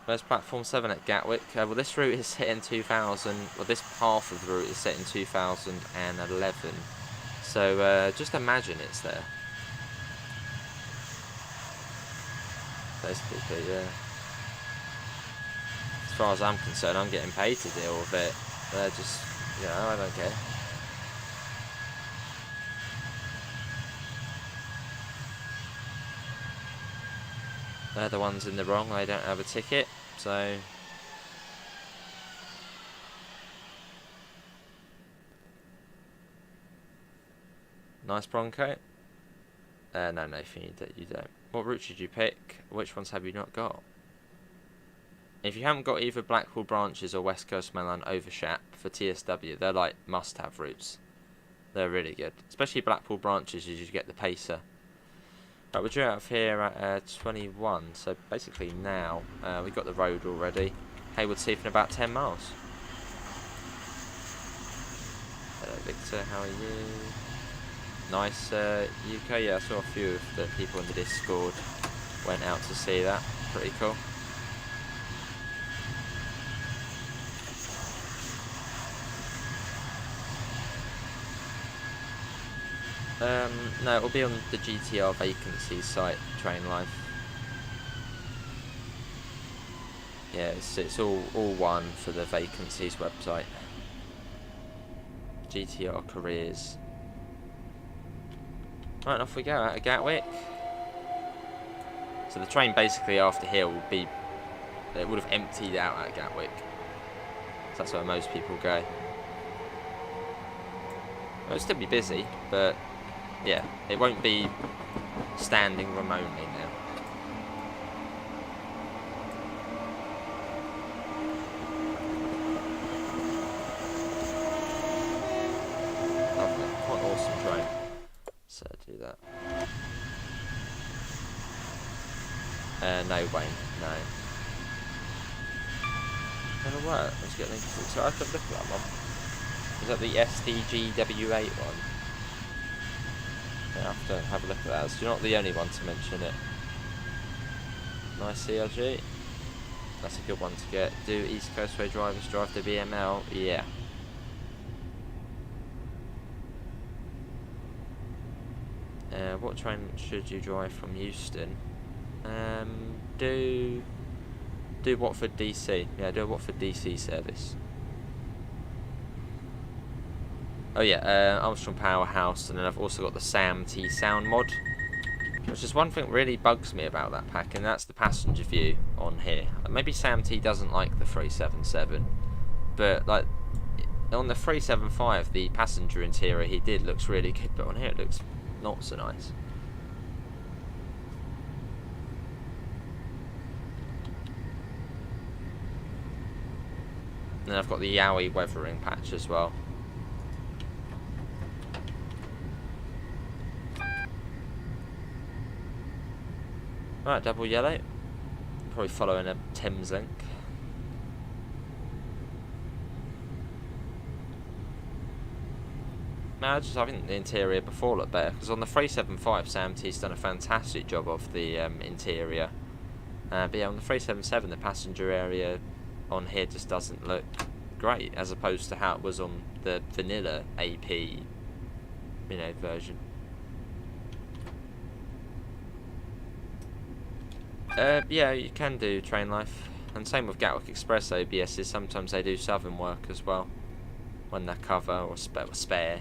Where's platform 7 at Gatwick? Well, this route is set in 2000. Well, this half of the route is set in 2011. So just imagine it's there. Basically, yeah. As far as I'm concerned, I'm getting paid to deal with it. They're just, you know, I don't care. They're the ones in the wrong. They don't have a ticket, so nice Bronco. No, Nathan, you don't. What route did you pick? Which ones have you not got? If you haven't got either Blackpool branches or West Coast Mainline Overshap for TSW, they're like must-have routes. They're really good, especially Blackpool branches, as you get the pacer. Right, we're due out of here at 21, so basically now we've got the road already. Haywards Heath in about 10 miles. Hello Victor, how are you? Nice UK, yeah, I saw a few of the people in the Discord went out to see that. Pretty cool. No, it'll be on the GTR vacancies site, Train Life. Yeah, it's all one for the vacancies website. GTR careers. Right, off we go out of Gatwick. So the train basically after here will be, it would have emptied out at Gatwick. So that's where most people go. It'll still be busy, but yeah, it won't be standing room only now. Lovely, quite an awesome train. So do that. No, Wayne, no. Never worked. Let's get linked. So I could look at that one. Is that the SDGW8 one? I have to have a look at that. So you're not the only one to mention it. Nice CLG. That's a good one to get. Do East Coastway drivers drive the BML? Yeah. What train should you drive from Euston? Do Watford DC. Yeah, do a Watford DC service. Oh yeah, Armstrong Powerhouse, and then I've also got the Sam T Sound mod, which is one thing that really bugs me about that pack, and that's the passenger view on here. Maybe Sam T doesn't like the 377, but like on the 375, the passenger interior he did looks really good, but on here it looks not so nice. And then I've got the Yowie weathering patch as well. Right, double yellow. Probably following a Thames link. No, I think the interior before looked better, because on the 375 Sam T's done a fantastic job of the interior. But yeah, on the 377 the passenger area on here just doesn't look great, as opposed to how it was on the vanilla AP, version. Yeah, you can do Train Life, and same with Gatwick Express OBSs. Sometimes they do southern work as well when they're cover or spare.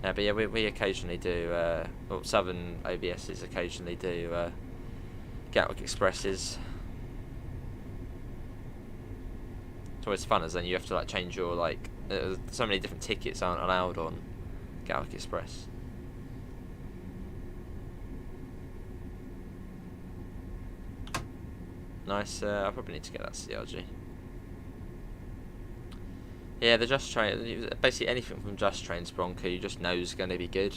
But yeah, we occasionally do, well, southern OBSs occasionally do Gatwick Expresses. It's always fun, as then you have to like change your so many different tickets aren't allowed on Gatwick Express. Nice. I probably need to get that CRG. Yeah, the Just Train, basically anything from Just Trains Bronco, you just know is going to be good.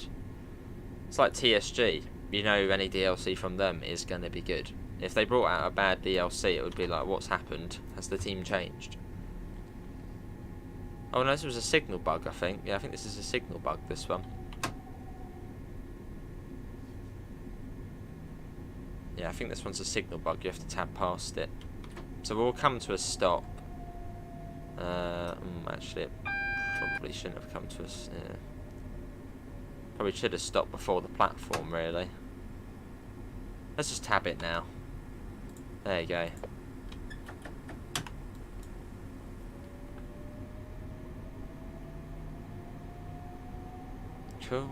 It's like TSG. You know any DLC from them is going to be good. If they brought out a bad DLC, it would be like, what's happened? Has the team changed? Oh no, this was a signal bug, I think. Yeah, I think this is a signal bug, this one. Yeah, I think this one's a signal bug. You have to tab past it. So we'll come to a stop. Actually, it probably shouldn't have come to us. Yeah. Probably should have stopped before the platform, really. Let's just tab it now. There you go. Cool.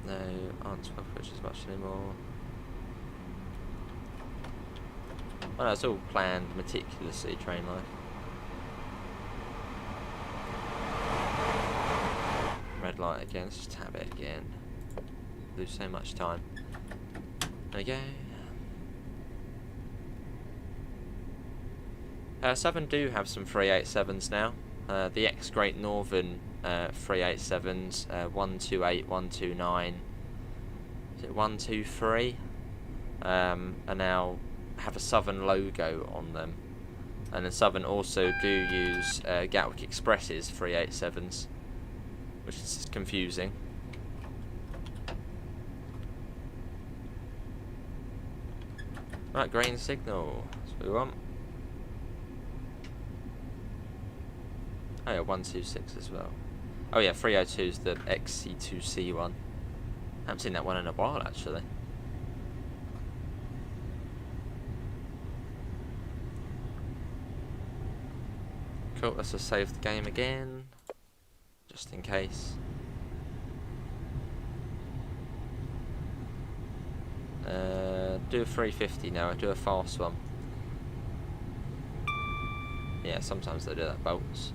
No, aren't 12 bridges much anymore. Well, it's all planned meticulously, Train Life. Red light again, let's just tab it again. Lose so much time. There we go. Southern do have some 387s now. The ex-Great Northern 387s, 128, 129, is it 123? Are now have a Southern logo on them. And then Southern also do use Gatwick Express's 387s, which is confusing. Right, green signal, that's what we want. Oh yeah, 126 as well. Oh yeah, 302 is the XC2C one. I haven't seen that one in a while actually. Cool, let's just save the game again, just in case. Do a 350 now, do a fast one. Yeah, sometimes they do that, bolts.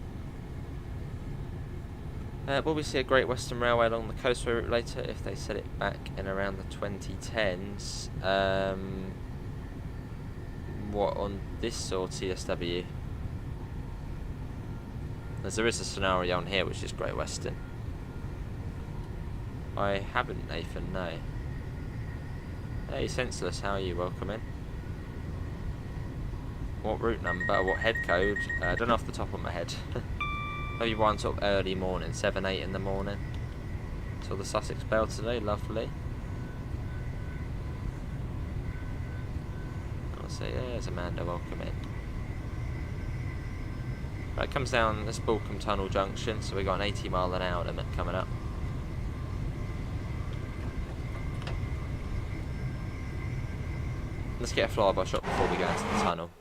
Will we see a Great Western Railway along the Coastway route later if they set it back in around the 2010s? What, on this or TSW? As there is a scenario on here which is Great Western. I haven't, Nathan, no. Hey, Senseless, how are you? Welcome in. What route number? What head code? I don't know off the top of my head. Maybe one sort of early morning, 7, 8 in the morning. Saw the Sussex Bell today, lovely. I'll say, yeah, there's Amanda, welcome in. Right, it comes down this Balcombe Tunnel junction, so we've got an 80 mile an hour limit coming up. Let's get a flyby shot before we go into the tunnel.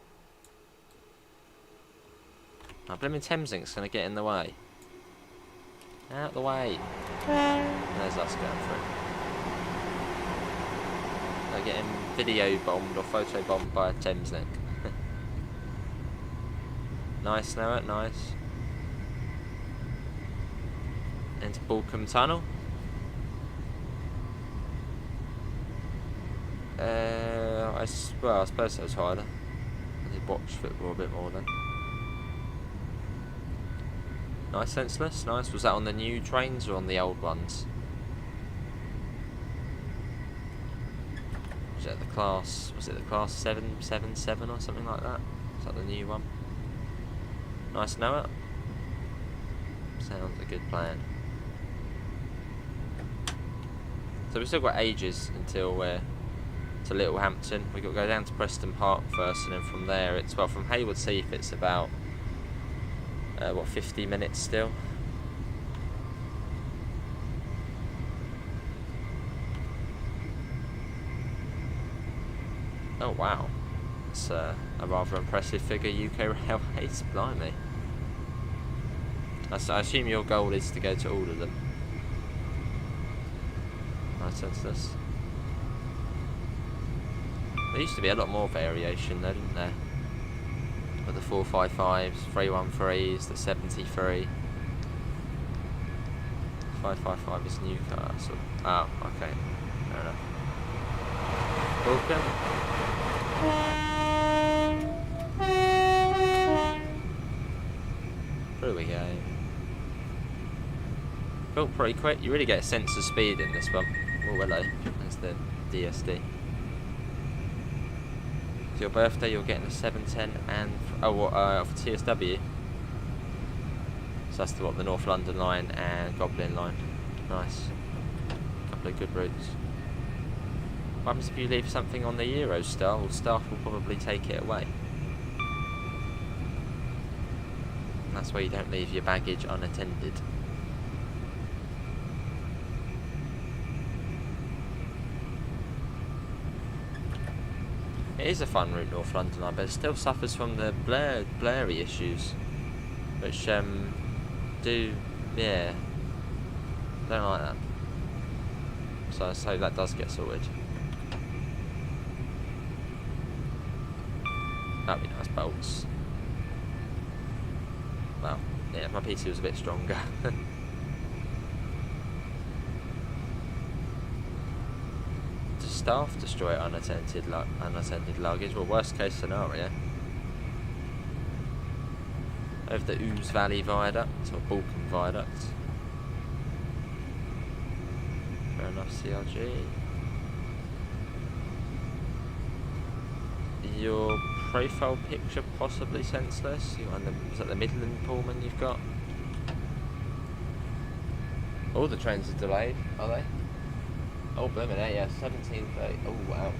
Oh, blimmin' Thameslink's going to get in the way. Out the way. And there's us going through. They're getting video bombed or photo bombed by a Thameslink. Nice, Noah, nice. Into Balcombe Tunnel. Well, I suppose so, Tyler. I did watch football a bit more then. Nice, Senseless, nice. Was that on the new trains or on the old ones? Was it the class 777 or something like that? Is that the new one? Nice, Noah. Sounds a good plan. So we've still got ages until we're to Littlehampton. We've got to go down to Preston Park first, and then from there it's, well, from Haywards Heath it's about what, 50 minutes still. Oh wow, it's a rather impressive figure, UK Railways, blimey. I assume your goal is to go to all of them. Nice, senseless. There used to be a lot more variation though, didn't there? With the 455s, 313s, the 73. 555 is Newcastle. Oh, okay. Fair enough. Welcome. Through we go. Built pretty quick. You really get a sense of speed in this one. Oh, hello. There's the DSD. Your birthday, you're getting a 710 and for TSW. So that's the North London line and Goblin line. Nice. Couple of good routes. What happens if you leave something on the Eurostar? Well, staff will probably take it away. And that's why you don't leave your baggage unattended. It is a fun route, North London line, but it still suffers from the blurry issues, which don't like that. So I hope that does get sorted. That'd be nice, bolts. Well, yeah, my PC was a bit stronger. Staff destroy unattended luggage. Well, worst case scenario. Over the Ouse Valley Viaduct or Balcombe Viaduct. Fair enough, CRG. Your profile picture possibly senseless. Is that the Midland Pullman you've got? All the trains are delayed, are they? Oh, blimmin', yeah, 17:30. Oh, ouch.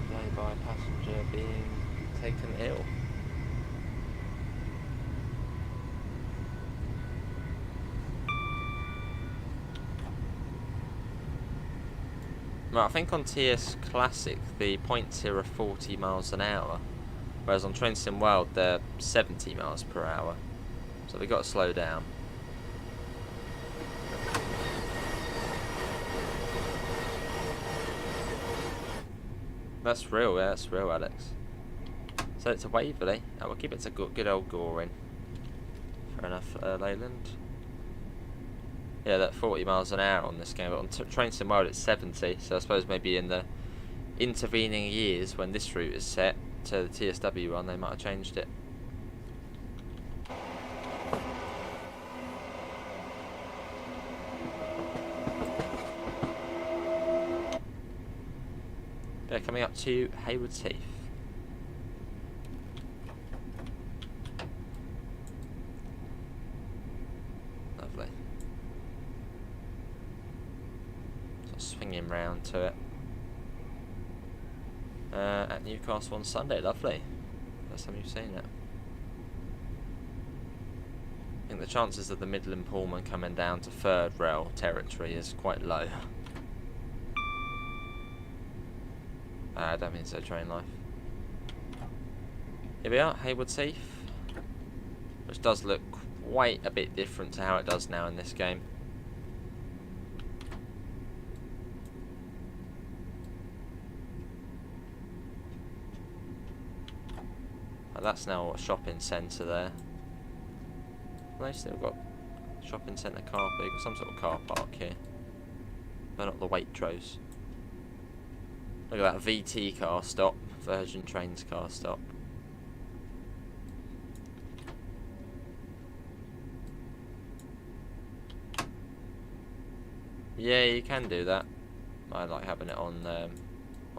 Day by by passenger being taken ill. Right, I think on TS Classic the points here are 40 miles an hour, whereas on Train Sim World they're 70 miles per hour. So we've got to slow down. That's real, yeah, that's real, Alex. So it's a Waverley. Oh, we'll keep it to good old Goring. Fair enough, Leyland. Yeah, that 40 miles an hour on this game, but on Train Sim World it's 70, so I suppose maybe in the intervening years when this route is set to the TSW one, they might have changed it. Yeah, coming up to Haywards Heath. Lovely. Swinging round to it. At Newcastle on Sunday, lovely. First time you've seen it. I think the chances of the Midland Pullman coming down to third rail territory is quite low. I don't mean so, train life. Here we are, Haywards Heath, which does look quite a bit different to how it does now in this game. That's now a shopping centre there. They've still got shopping centre car park, some sort of car park here, but not the Waitrose. Look at that VT car stop, Virgin Trains car stop. Yeah, you can do that. I like having it on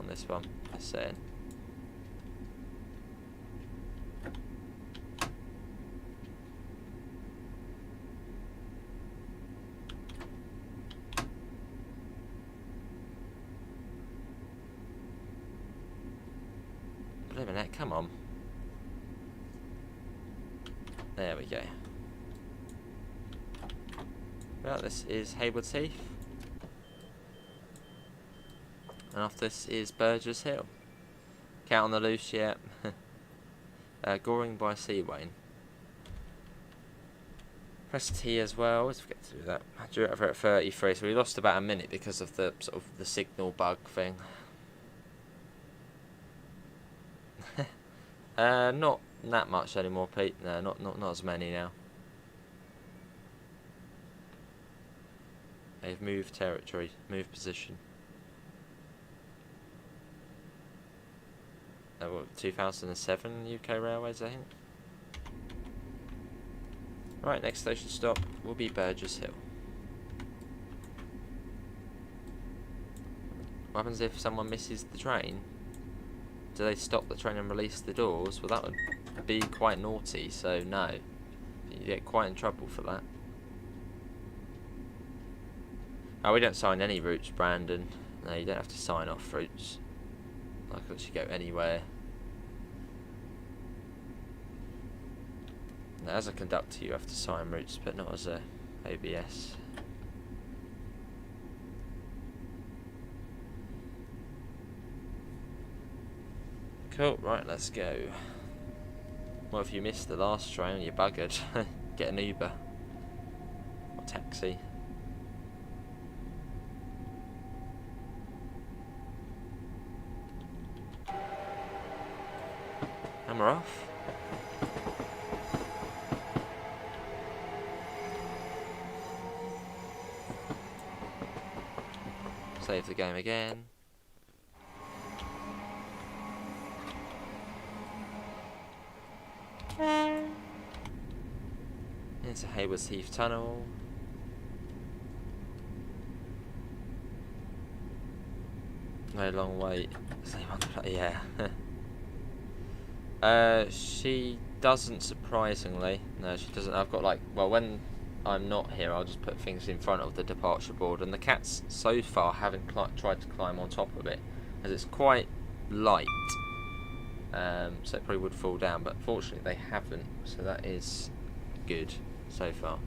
this one. Just saying. Wait a minute, come on. There we go. Well, this is Haywards Heath. And off this is Burgess Hill. Cat on the loose yet. Goring-by-Sea, Wayne. Press T as well. Always forget to do that. I drew it over at 33, so we lost about a minute because of the sort of the signal bug thing. Not that much anymore, Pete. No, not as many now. They've moved territory, moved position. What, 2007 UK Railways, I think. Right, next station stop will be Burgess Hill. What happens if someone misses the train? Do they stop the train and release the doors? Well, that would be quite naughty, so no. You get quite in trouble for that. Oh, we don't sign any routes, Brandon. No, you don't have to sign off routes. I can actually go anywhere. Now, as a conductor, you have to sign routes, but not as a ABS. Cool, right, let's go. Well, if you missed the last train, you're buggered. Get an Uber. Or taxi. And we're off. Save the game again. Into Haywards Heath Tunnel. No long wait. Yeah. She doesn't, surprisingly. No, she doesn't. I've got like, well, when I'm not here, I'll just put things in front of the departure board, and the cats so far haven't tried to climb on top of it, as it's quite light. So it probably would fall down, but fortunately they haven't, so that is good so far.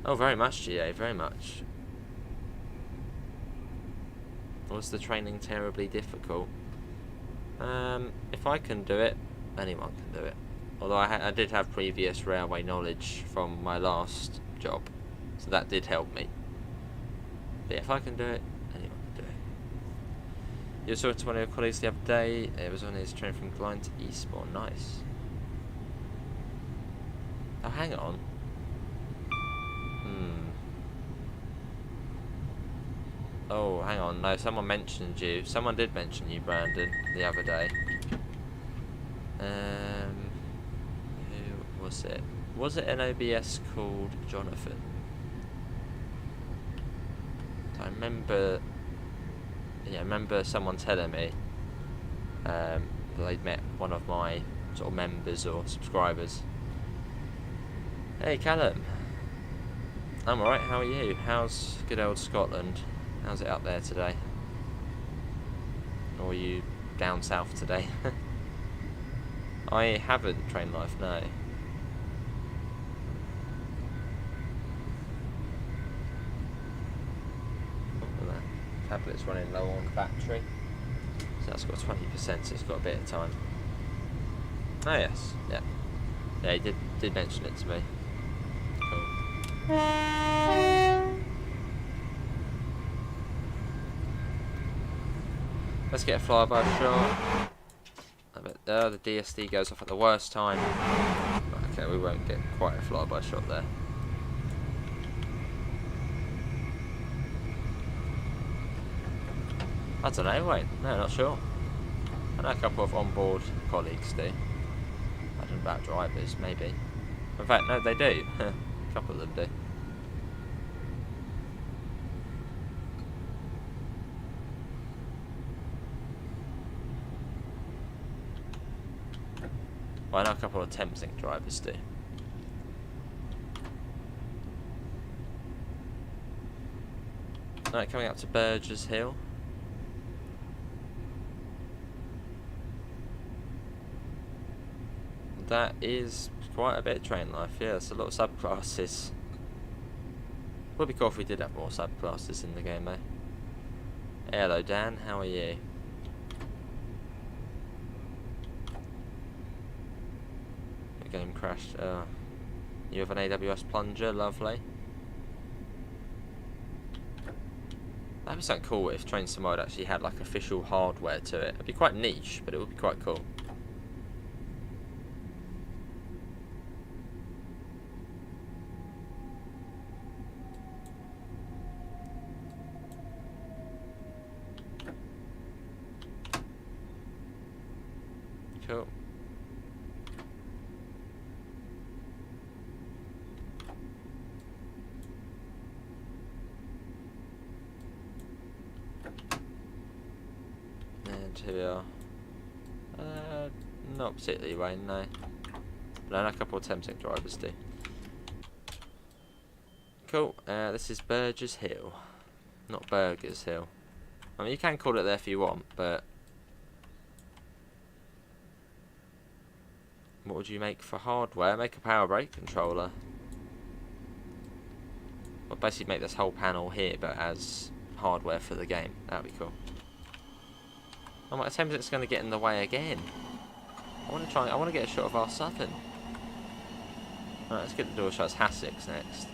Oh, very much, GA, very much. Was the training terribly difficult? If I can do it, anyone can do it. Although I did have previous railway knowledge from my last job, so that did help me. But yeah, if I can do it, anyone can do it. You were talking to one of your colleagues the other day. It was on his train from Clayton to Eastbourne. Nice. Oh, hang on. Oh, hang on. No, someone mentioned you. Someone did mention you, Brandon, the other day. Who was it? Was it an OBS called Jonathan? I remember. Yeah, I remember someone telling me that they'd met one of my sort of members or subscribers. Hey, Callum. I'm alright. How are you? How's good old Scotland? How's it up there today? Or are you down south today? I haven't train life, no. The tablet's running low on battery. So that's got 20%, so it's got a bit of time. Oh yes, yeah. Yeah, he did mention it to me. Cool. Let's get a flyby shot. I bet the DSD goes off at the worst time. Okay, we won't get quite a flyby shot there. I don't know, wait, no, not sure. I know a couple of onboard colleagues do. I don't know about drivers, maybe. In fact, no, they do. A couple of them do. Well, I know a couple of Thameslink drivers do. Right, coming up to Burgess Hill. That is quite a bit of train life, yeah, it's a lot of subclasses. Would be cool if we did have more subclasses in the game, though. Hello, Dan, how are you? Your game crashed. You have an AWS plunger, lovely. That'd be something cool if Train Sim Mode actually had like official hardware to it. It'd be quite niche, but it would be quite cool. Cool. And here we are. Not particularly rain, no. But I know a couple of Thameslink drivers do. Cool. This is Burgess Hill, not Burgers Hill. I mean, you can call it there if you want, but what would you make for hardware? Make a power brake controller. Well, basically make this whole panel here, but as hardware for the game. That'd be cool. Oh, my Thameslink going to get in the way again. I want to get a shot of our southern. Alright, let's get the door shots. Hassocks next.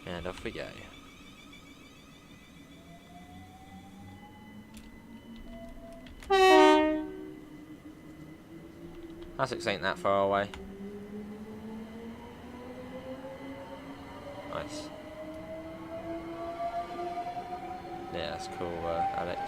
And off we go. Hassocks ain't that far away. Nice. Yeah, that's cool, Alex.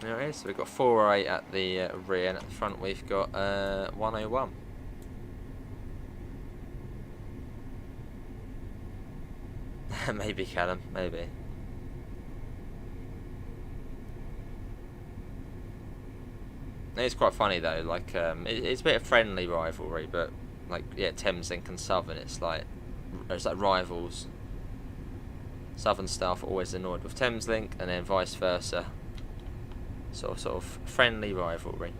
There it is. So we've got 408 at the rear, and at the front we've got 101. Maybe, Callum, maybe. It's quite funny though, like it's a bit of friendly rivalry, but like yeah, Thameslink and Southern, it's like rivals. Southern staff are always annoyed with Thameslink, and then vice versa. Sort of friendly rivalry.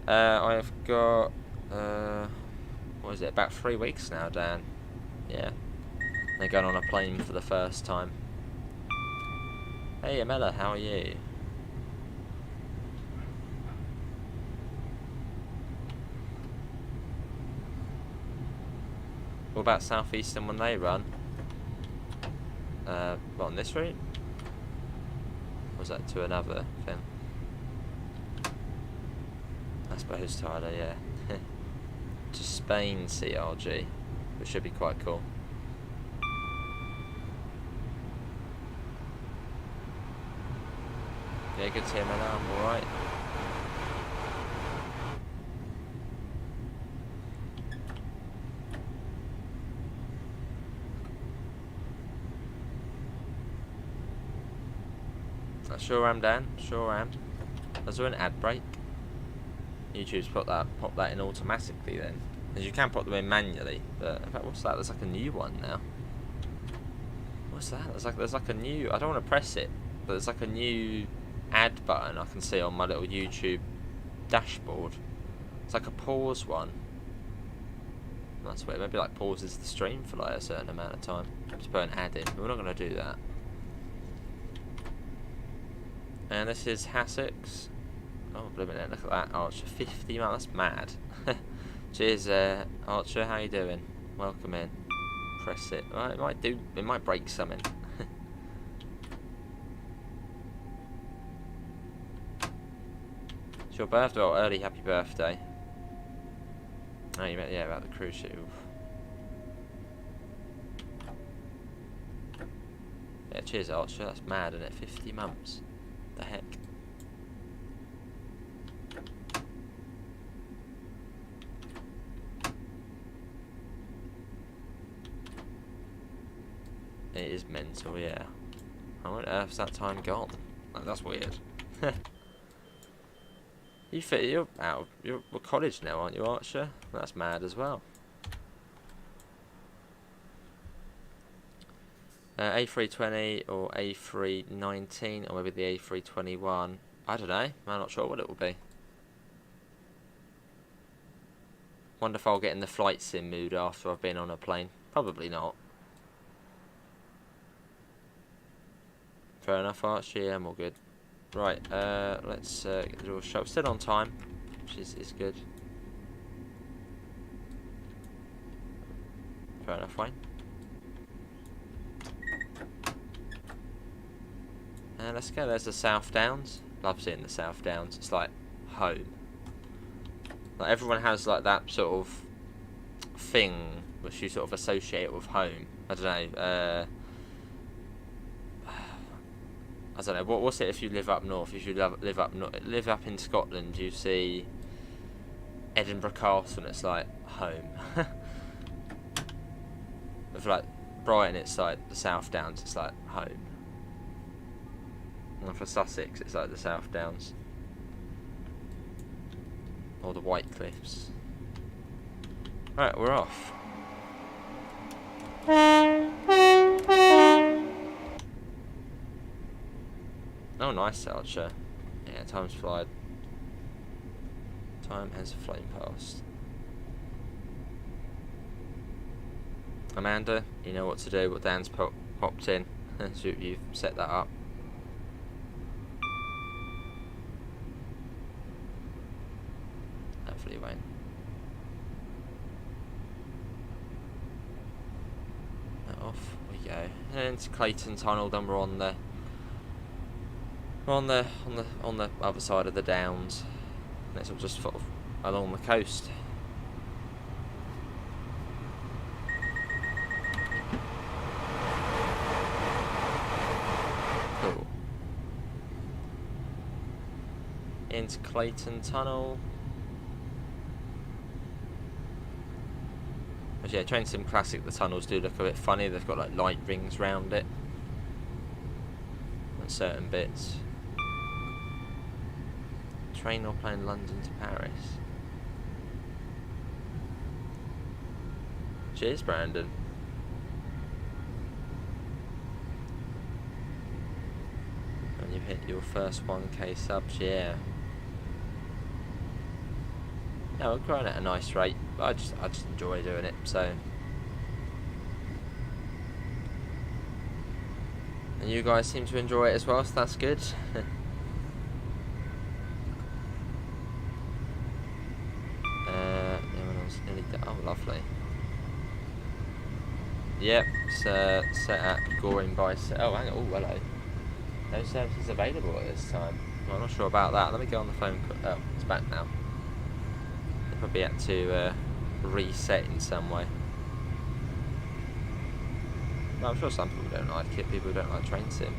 I've got what is it? About 3 weeks now, Dan. Yeah, they're going on a plane for the first time. Hey, Amela, how are you? What about Southeastern when they run? What, on this route? Or was that to another thing? I suppose, Tyler, yeah. To Spain CRG, which should be quite cool. Yeah, good to hear, man. I'm alright. I sure am, Dan. Sure am. Was there an ad break? YouTube's put that in automatically then. Because you can put them in manually. But in fact, what's that? There's like a new one now. What's that? There's like a new. I don't want to press it, but there's like a new ad button I can see on my little YouTube dashboard. It's like a pause one. That's weird. Maybe like pauses the stream for like a certain amount of time. Just put an ad in. We're not going to do that. And this is Hassocks. Oh, blimey, look at that, Archer. 50 miles, that's mad. Cheers, Archer, how you doing? Welcome in. Press it. Well, it might break something. It's your birthday, or early happy birthday. Oh, you meant, yeah, about the cruise ship. Oof. Yeah, cheers, Archer, that's mad, isn't it? 50 months. The heck? It is mental, yeah. How on earth's that time gone? Like, that's weird. You're out. You're college now, aren't you, Archer? That's mad as well. A320 or A319 or maybe the A321. I don't know. I'm not sure what it will be. Wonder if I'll get in the flight sim mood after I've been on a plane. Probably not. Fair enough, Archie. Yeah, I'm all good. Right, let's get the door shut. Still on time, which is good. Fair enough, Wayne. Let's go. There's the South Downs. Love seeing the South Downs. It's like home. Like everyone has like that sort of thing which you sort of associate with home. I don't know. I don't know. What's it if you live up north? If you live up in Scotland, you see Edinburgh Castle, and it's like home. But for like Brighton, it's like the South Downs. It's like home. And for Sussex, it's like the South Downs. Or the White Cliffs. Right, we're off. Oh, nice, Archer. Yeah, time's flied. Time has flown past. Amanda, you know what to do, what Dan's popped in. So you've set that up. Hopefully you won't. Off we go. And into Clayton Tunnel, then we're on the other side of the downs. And it's all just sort of along the coast. Cool. Into Clayton Tunnel. But yeah, Train Sim Classic, the tunnels do look a bit funny. They've got like light rings round it on certain bits. Train or plane London to Paris. Cheers, Brandon. And you hit your first 1k subs, yeah. No, we're growing at a nice rate, but I just enjoy doing it, so. And you guys seem to enjoy it as well, so that's good. Oh, lovely. Yep, set at Shoreham-by-Sea. Oh, hang on. Oh, hello. No services available at this time. Well, I'm not sure about that. Let me go on the phone. Oh, it's back now. They probably had to reset in some way. Well, I'm sure some people don't like it. People don't like Train Sim.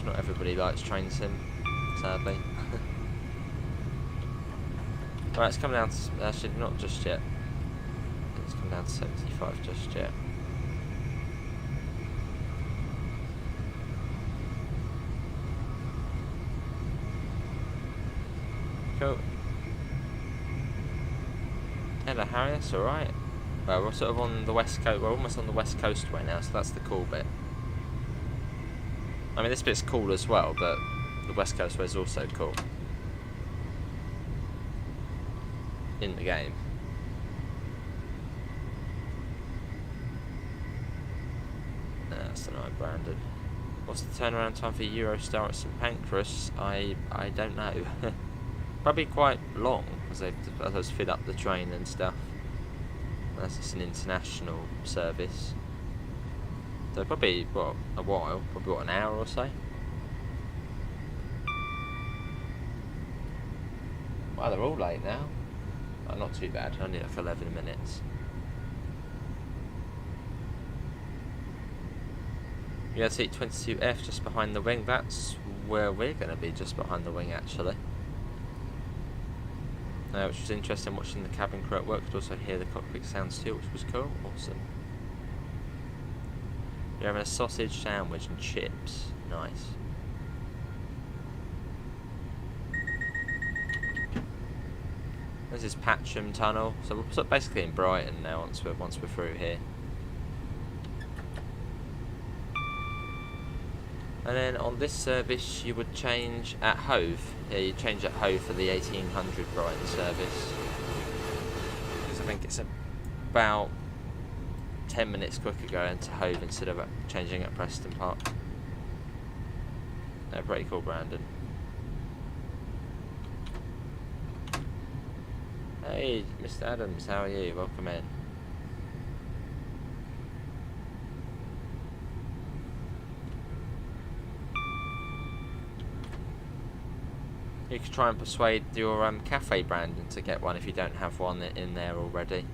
Not everybody likes Train Sim, sadly. Right, it's come down to, actually not just yet. It's come down to 75 just yet. Cool. Hello Harry, that's alright. Well, we're sort of on the west coast, we're almost on the west coastway now, so that's the cool bit. I mean, this bit's cool as well, but the west coastway is also cool. In the game. That's the night, Brandon. What's the turnaround time for Eurostar at St Pancras? I don't know. Probably quite long, because they've fit up the train and stuff. That's just an international service. So probably, what, a while? Probably, what, an hour or so? Wow, they're all late now. Oh, not too bad, only like 11 minutes. You have seat 22F just behind the wing. That's where we're going to be, just behind the wing actually. Which was interesting, watching the cabin crew at work. Could also hear the cockpit sounds too, which was cool. Awesome. You're having a sausage sandwich and chips. Nice. This is Patcham Tunnel, so we're sort of basically in Brighton now. Once we're through here, and then on this service you would change at Hove. Yeah, you change at Hove for the 1800 Brighton service, because I think it's about 10 minutes quicker going to Hove instead of changing at Preston Park. They're pretty cool, Brandon. Hey, Mr. Adams, how are you? Welcome in. You could try and persuade your cafe, Brandon, to get one if you don't have one in there already.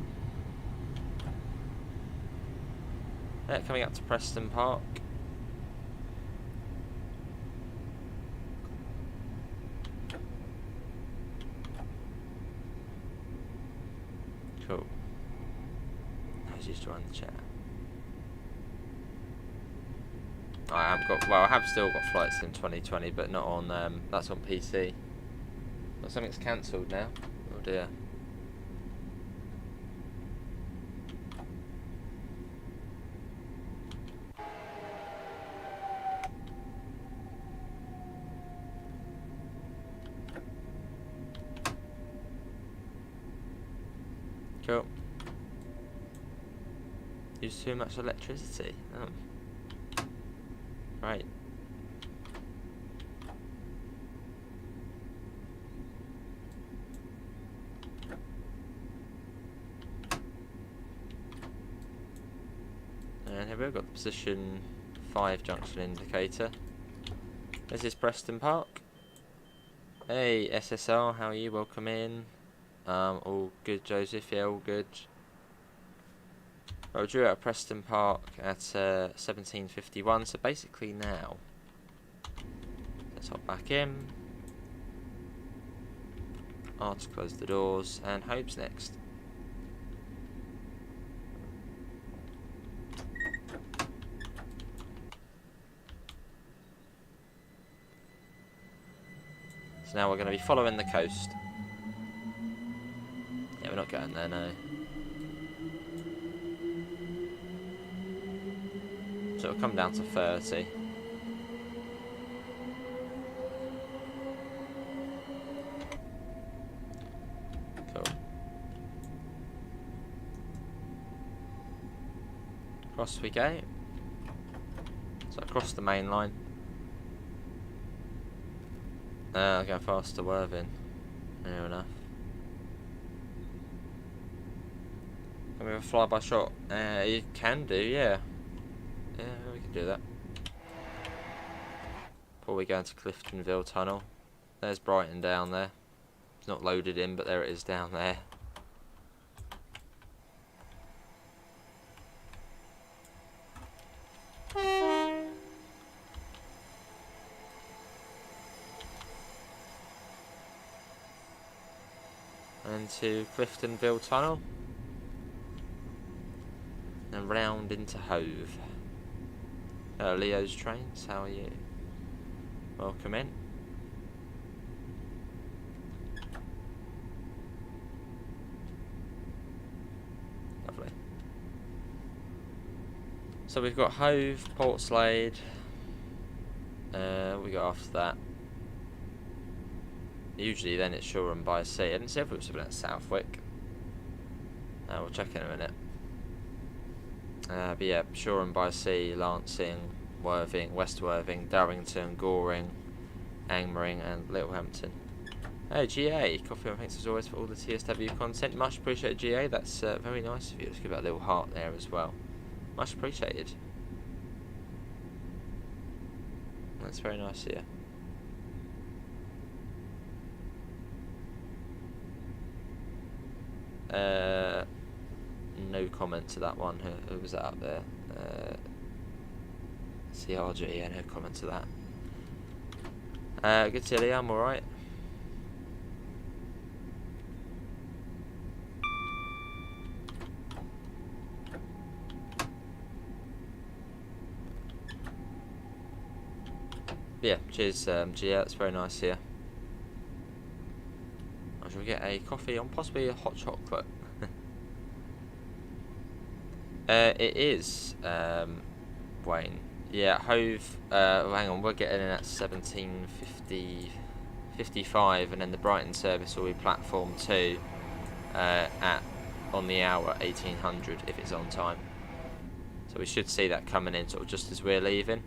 Coming up to Preston Park. Cool. How's you join the chat? I have still got flights in 2020, but not on. That's on PC. But something's cancelled now. Oh dear. Cool. Use too much electricity. Oh. Right. And here we've got the position 5 junction indicator. This is Preston Park. Hey SSR, how are you? Welcome in. All good, Joseph. Yeah, all good. Well, we drew out of Preston Park at 17:51, so basically now. Let's hop back in. R to close the doors, and Hove's next. So now we're going to be following the coast. Yeah, we're not going there, no. So it'll come down to 30. Cool. Across we go. So across the main line. I'll go faster Worthing. Fair enough. Can we have a fly-by shot? You can do, yeah. Yeah, we can do that. Before we go into Cliftonville Tunnel. There's Brighton down there. It's not loaded in, but there it is down there. Into Cliftonville Tunnel. And round into Hove. Leo's Trains, how are you? Welcome in. Lovely. So we've got Hove, Portslade. We got after that. Usually then it's Shoreham-by-Sea. I didn't see if it was something at Southwick. We'll check in a minute. But yeah, Shoreham-by-Sea, Lancing, Worthing, West Worthing, Darrington, Goring, Angmering and Littlehampton. Hey GA, coffee and thanks as always for all the TSW content. Much appreciated GA, that's very nice of you. Let's give that a little heart there as well. Much appreciated. That's very nice here. No comment to that one. Who was that up there? CRG, yeah, no comment to that. Good to see you, I'm alright. Yeah, cheers, Gia, that's very nice here. Shall we get a coffee on possibly a hot chocolate? It is, Wayne. Yeah, Hove, hang on, we're getting in at 17:55 and then the Brighton service will be platform 2 on the hour 1800 if it's on time. So we should see that coming in sort of just as we're leaving.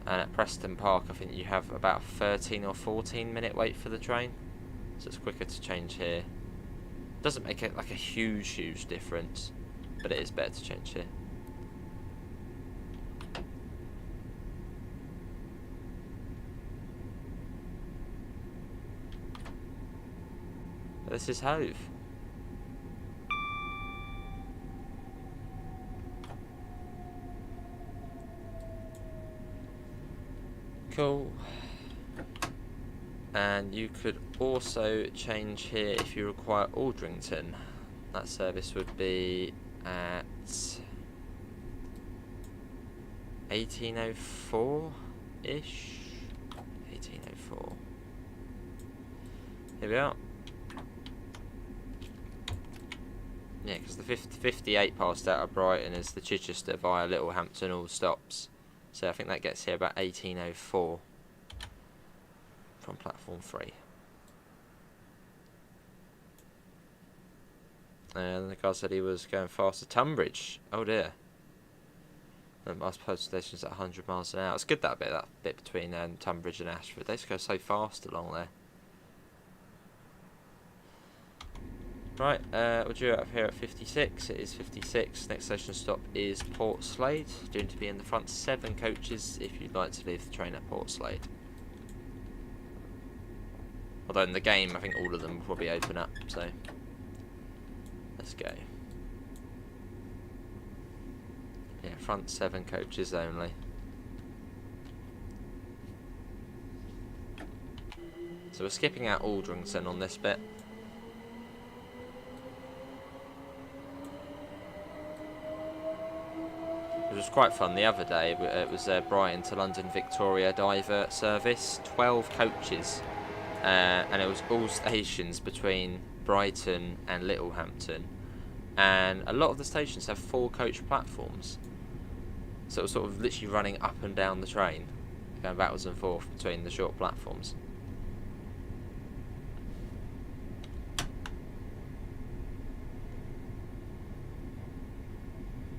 And at Preston Park I think you have about a 13 or 14 minute wait for the train. So it's quicker to change here. Doesn't make it like a huge difference, but it is better to change here. This is Hove. Cool. And you could also change here if you require Aldrington. That service would be at 1804-ish. 1804. Here we are. Yeah, because the 58 past out of Brighton is the Chichester via Littlehampton all stops. So I think that gets here about 1804 from platform 3. And the guy said he was going fast to Tunbridge. Oh dear. I suppose the station's at 100 miles an hour. It's good that bit between Tunbridge and Ashford. They just go so fast along there. Right, we're due out here at 56. It is 56. Next station stop is Portslade. Due to be in the front 7 coaches if you'd like to leave the train at Portslade. Although in the game, I think all of them will probably open up, so let's go. Yeah, front 7 coaches only. So we're skipping out Aldrington on this bit. It was quite fun the other day. It was Brighton to London Victoria divert service, 12 coaches, and it was all stations between Brighton and Littlehampton, and a lot of the stations have 4 coach platforms, so it was sort of literally running up and down the train, going backwards and forth between the short platforms.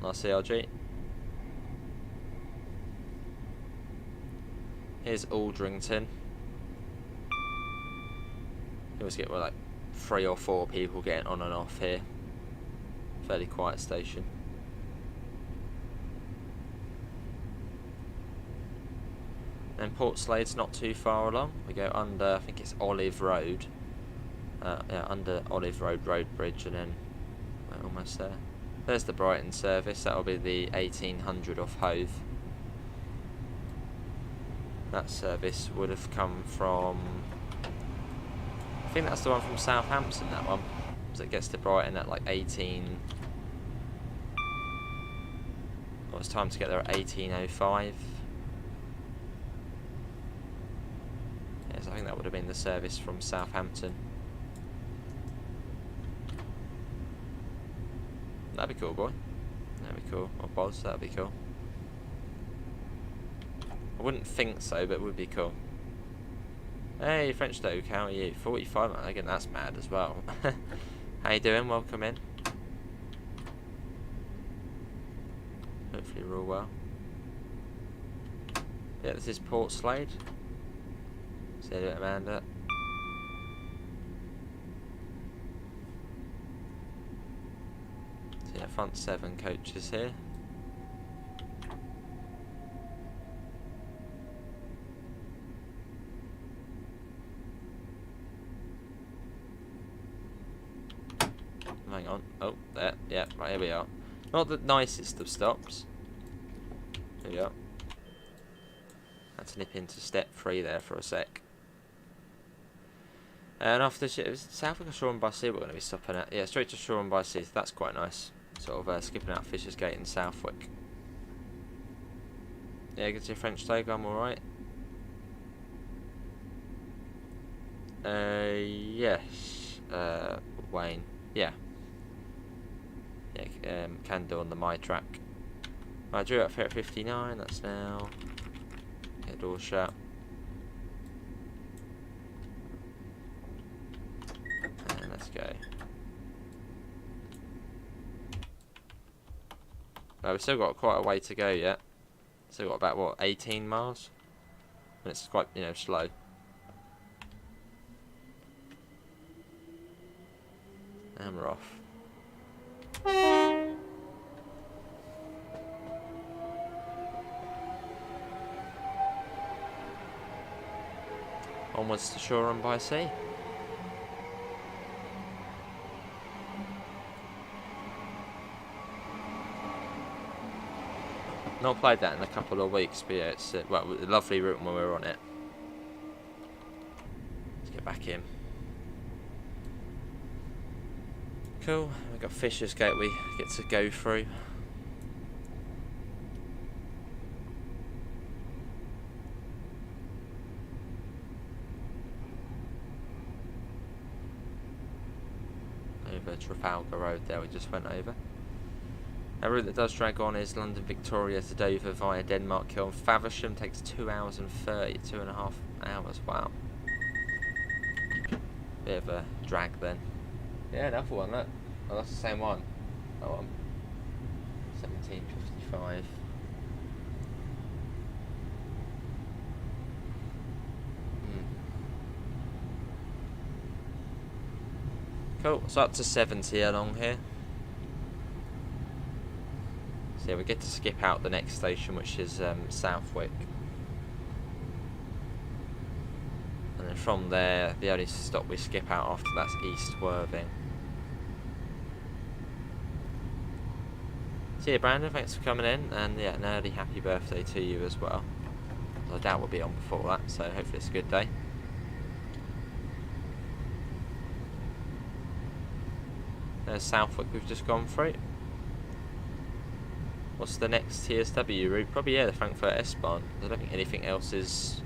Nice CRG. Here's Aldrington. You always get like 3 or 4 people getting on and off here. Fairly quiet station. And Portslade's not too far along. We go under, I think it's Olive Road. Yeah, under Olive Road Bridge, and then we're almost there. There's the Brighton service. That'll be the 1800 off Hove. That service would have come from, I think that's the one from Southampton, that one. So it gets to Brighton at like 18. Well, it's time to get there at 18:05. Yes, I think that would have been the service from Southampton. That'd be cool, boy. That'd be cool. Or Boz, that'd be cool. I wouldn't think so, but it would be cool. Hey, French Doke, how are you? 45, man. Again, that's mad as well. How you doing? Welcome in. Hopefully you're all well. Yeah, this is Portslade. See you, Amanda. So yeah, front 7 coaches here. Hang on. Oh, there. Yeah, right, here we are. Not the nicest of stops. Here we are. Had to nip into step 3 there for a sec. And after Southwick or Shoreham-by-Sea we're going to be stopping at. Yeah, straight to Shoreham-by-Sea. That's quite nice. Sort of skipping out Fisher's Gate and Southwick. Yeah, get to your French Togo, I'm alright. Yes. Wayne. Yeah. Yeah, can do on the My Track. I drew up here at 59, that's now. Get door shut. And let's go. We've still got quite a way to go yet. Still got about, what, 18 miles? And it's quite, you know, slow. And we're off. Onwards to Shoreham-by-Sea. Not played that in a couple of weeks, but yeah, it's well, a lovely route when we were on it. Let's get back in. Cool, we've got Fisher's Gate we get to go through. Over Trafalgar Road there we just went over. A route that does drag on is London Victoria to Dover via Denmark Hill. Faversham takes 2 hours and 30, 2.5 hours, wow. Bit of a drag then. Yeah, another one, look. Oh, that's the same one. That one. 1755. Cool, so up to 70 along here. So yeah, we get to skip out the next station, which is Southwick. And then from there, the only stop we skip out after that's East Worthing. So yeah, Brandon, thanks for coming in, and yeah, an early happy birthday to you as well. I doubt we'll be on before that, so hopefully it's a good day. There's Southwick we've just gone through. What's the next TSW route? Probably, yeah, the Frankfurt S-Bahn. I don't think anything else is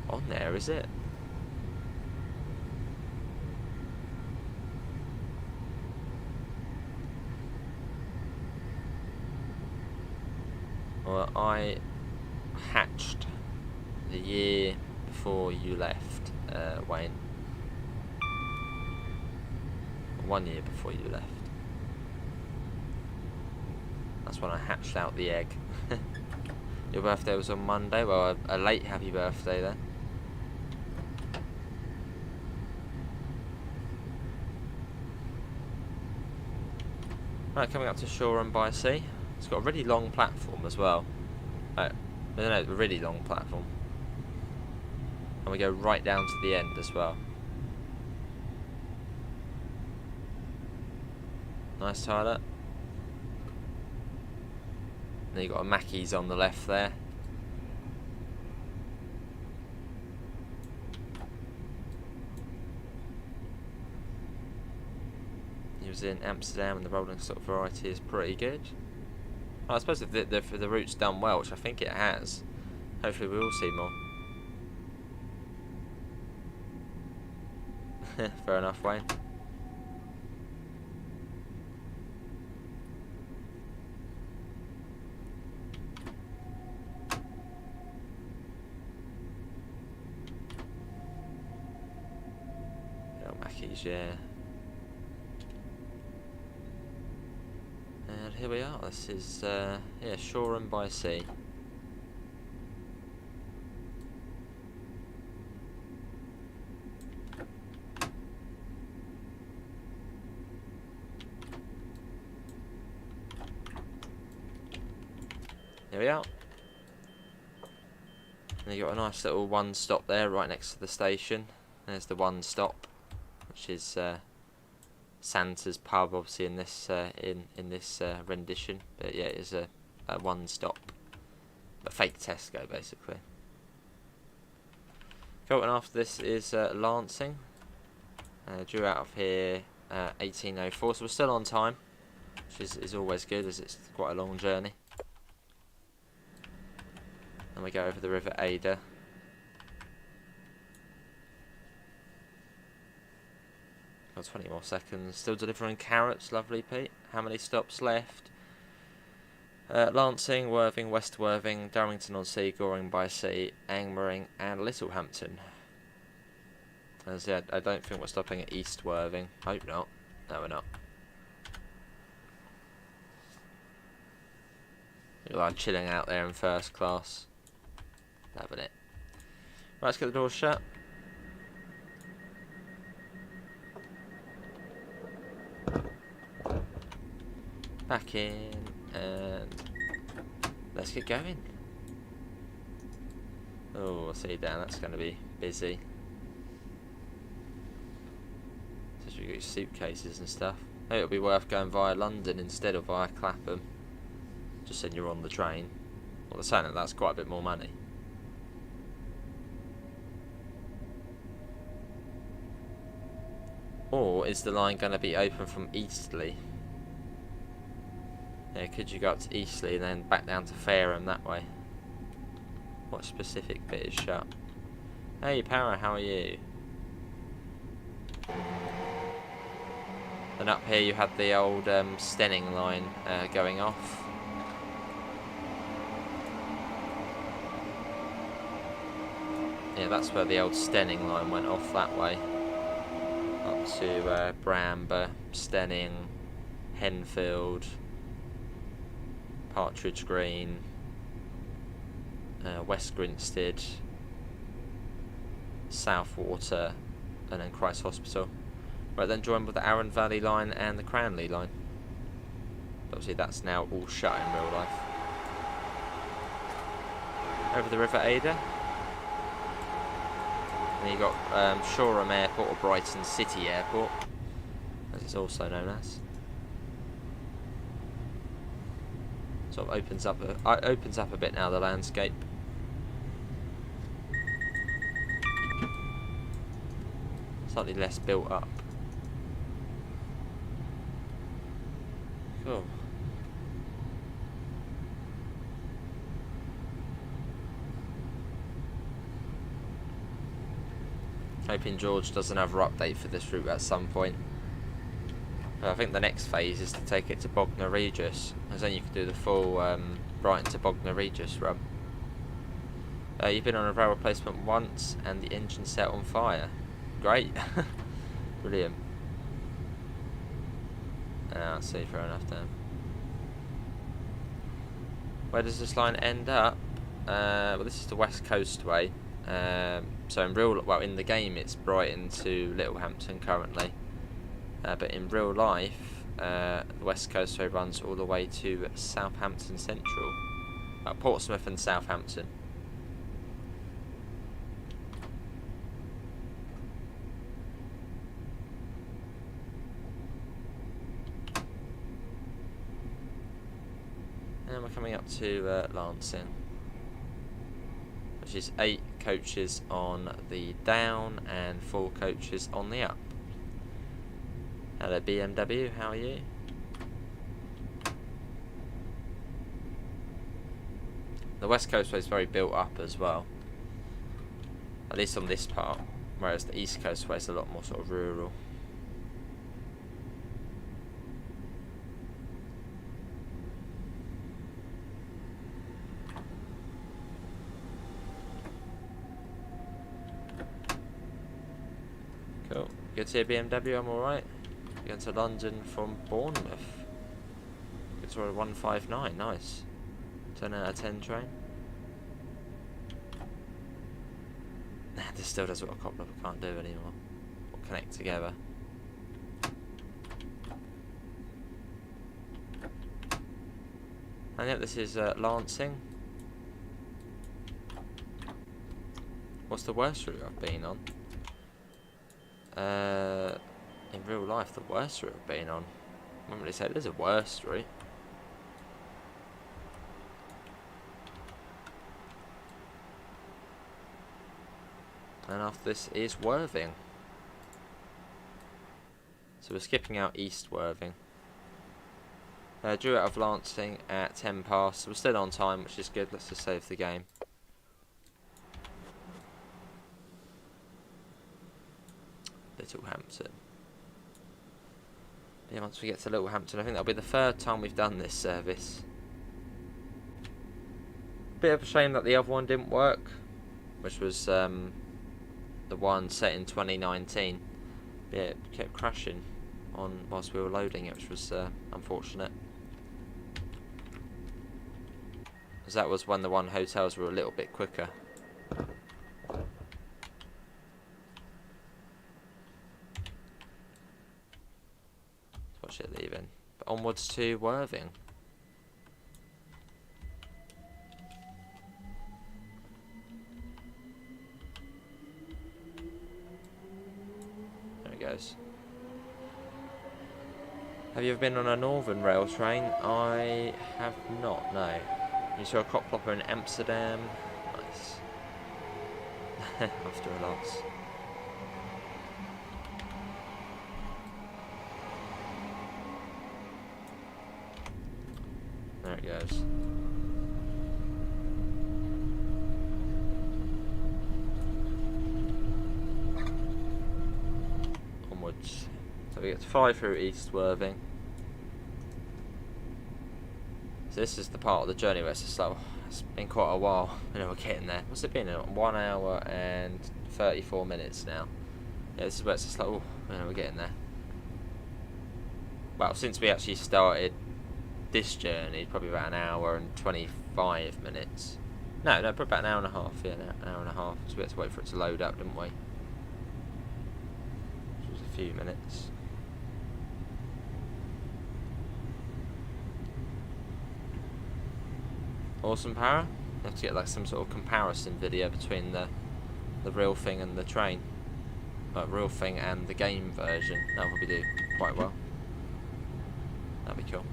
on there, is it? Well, I hatched the year before you left, Wayne. 1 year before you left. That's when I hatched out the egg. Your birthday was on Monday. Well, a late happy birthday then. Right, coming up to Shoreham-by-Sea. It's got a really long platform as well. No, a really long platform. And we go right down to the end as well. Nice toilet. And then you've got a Mackey's on the left there. He was in Amsterdam, and the rolling stock variety is pretty good. I suppose if the route's done well, which I think it has, hopefully we will see more. Fair enough, Wayne. Mackey's, yeah. And here we are. This is yeah, Shoreham-by-Sea. Here we are. And you got a nice little one stop there, right next to the station. There's the one stop, which is Santa's pub, obviously in this rendition. But yeah, it is a one stop, a fake Tesco basically. Cool, and after this is Lancing. Due out of here 1804, so we're still on time, which is always good, as it's quite a long journey. And we go over the River Ada. Got 20 more seconds. Still delivering carrots, lovely Pete. How many stops left? Lancing, Worthing, West Worthing, Darrington-on-Sea, Goring-by-Sea, Angmering and Littlehampton. As yeah, I don't think we're stopping at East Worthing. Hope not. No, we're not. You're like chilling out there in first class. Loving it. Right, let's get the doors shut. Back in, and let's get going. Oh, I'll see you down. That's going to be busy. So you got your suitcases and stuff. Maybe it'll be worth going via London instead of via Clapham. Just saying you're on the train. Well, they're saying that that's quite a bit more money. Or is the line going to be open from Eastleigh? Yeah, could you go up to Eastleigh and then back down to Fareham that way? What specific bit is shut? Hey Para, how are you? And up here you had the old Stenning line going off. Yeah, that's where the old Stenning line went off that way. Up to Bramber, Stenning, Henfield, Partridge Green, West Grinstead, Southwater, and then Christ Hospital. Right, then joined with the Arun Valley line and the Cranley line. Obviously that's now all shut in real life. Over the River Ada. And you got Shoreham Airport, or Brighton City Airport, as it's also known as. Sort of opens up a bit now, the landscape. Slightly less built up. Hoping George does another update for this route at some point. But I think the next phase is to take it to Bognor Regis, as then you can do the full Brighton to Bognor Regis run. You've been on a rail replacement once and the engine set on fire. Great. Brilliant. I see, fair enough then. Where does this line end up? Well, this is the West Coastway. So in the game it's Brighton to Littlehampton currently. But in real life, the West Coastway runs all the way to Southampton Central. Portsmouth and Southampton. And we're coming up to Lancing, which is 8 coaches on the down and 4 coaches on the up. Hello BMW, how are you? The West Coastway is very built up as well, at least on this part, whereas the East Coastway is a lot more sort of rural. Cool. Good to see a BMW, I'm alright. Going to London from Bournemouth. Good to a 159, nice. 10 out of 10 train. This still does what a cop can't do anymore. Or connect together. And yep, this is Lancing. What's the worst route I've been on? In real life, the worst route I've been on. I wouldn't really say there's a worst route. And after this is Worthing. So we're skipping out East Worthing. Drew out of Lancing at 10 past. So we're still on time, which is good. Let's just save the game. Littlehampton. Yeah, once we get to Littlehampton, I think that'll be the 3rd time we've done this service. Bit of a shame that the other one didn't work, which was the one set in 2019. Yeah, it kept crashing on whilst we were loading it, which was unfortunate. Because that was when the one hotels were a little bit quicker. Watch it leaving. But onwards to Worthing. There it goes. Have you ever been on a Northern Rail train? I have not, no. You saw a cop plopper in Amsterdam. Nice. After a loss. There it goes. Onwards. So we get to fly through East Worthing. So this is the part of the journey where it's just like, it's been quite a while. We're getting there. What's it been? 1 hour and 34 minutes now. Yeah, this is where it's just like, we're getting there. Well, since we actually started this journey, probably about an hour and 25 minutes. No, probably about an hour and a half. Yeah, an hour and a half. So we had to wait for it to load up, didn't we? Which was a few minutes. Awesome Para. You have to get like some sort of comparison video between the real thing and the train. Like real thing and the game version. That'll probably do quite well. That'd be cool.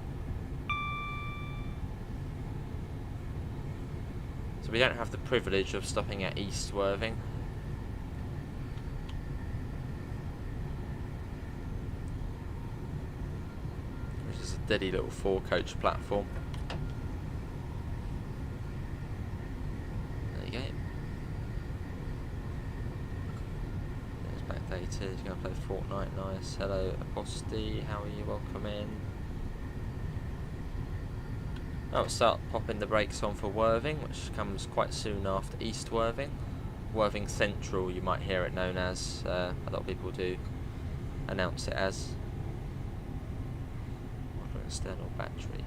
So we don't have the privilege of stopping at East Worthing. Which is a deady little 4-coach platform. There you go. Connected. Going to play Fortnite. Nice. Hello, Aposty. How are you? Welcome in. I'll start popping the brakes on for Worthing, which comes quite soon after East Worthing. Worthing Central, you might hear it known as. A lot of people do announce it as. Modern external battery.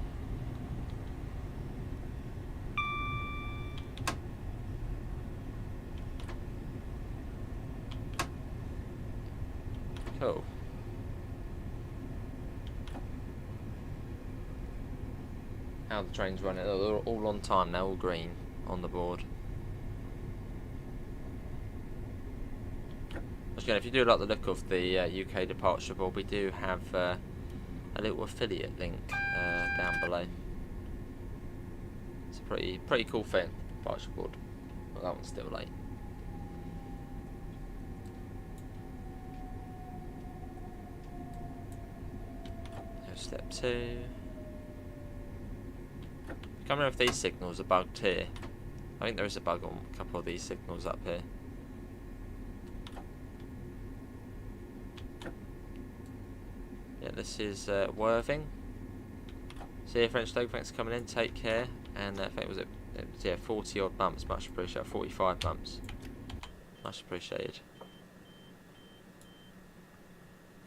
Cool. How the train's running, they're all on time now, all green on the board. Again, if you do like the look of the UK departure board, we do have a little affiliate link down below. It's a pretty cool thing, departure board. Well, that one's still late. Step 2. I can't remember if these signals are bugged here. I think there is a bug on a couple of these signals up here. Yeah, this is Worthing. See you, French Dog. Thanks for coming in. Take care. And I think it was 40 odd bumps. Much appreciated. 45 bumps. Much appreciated.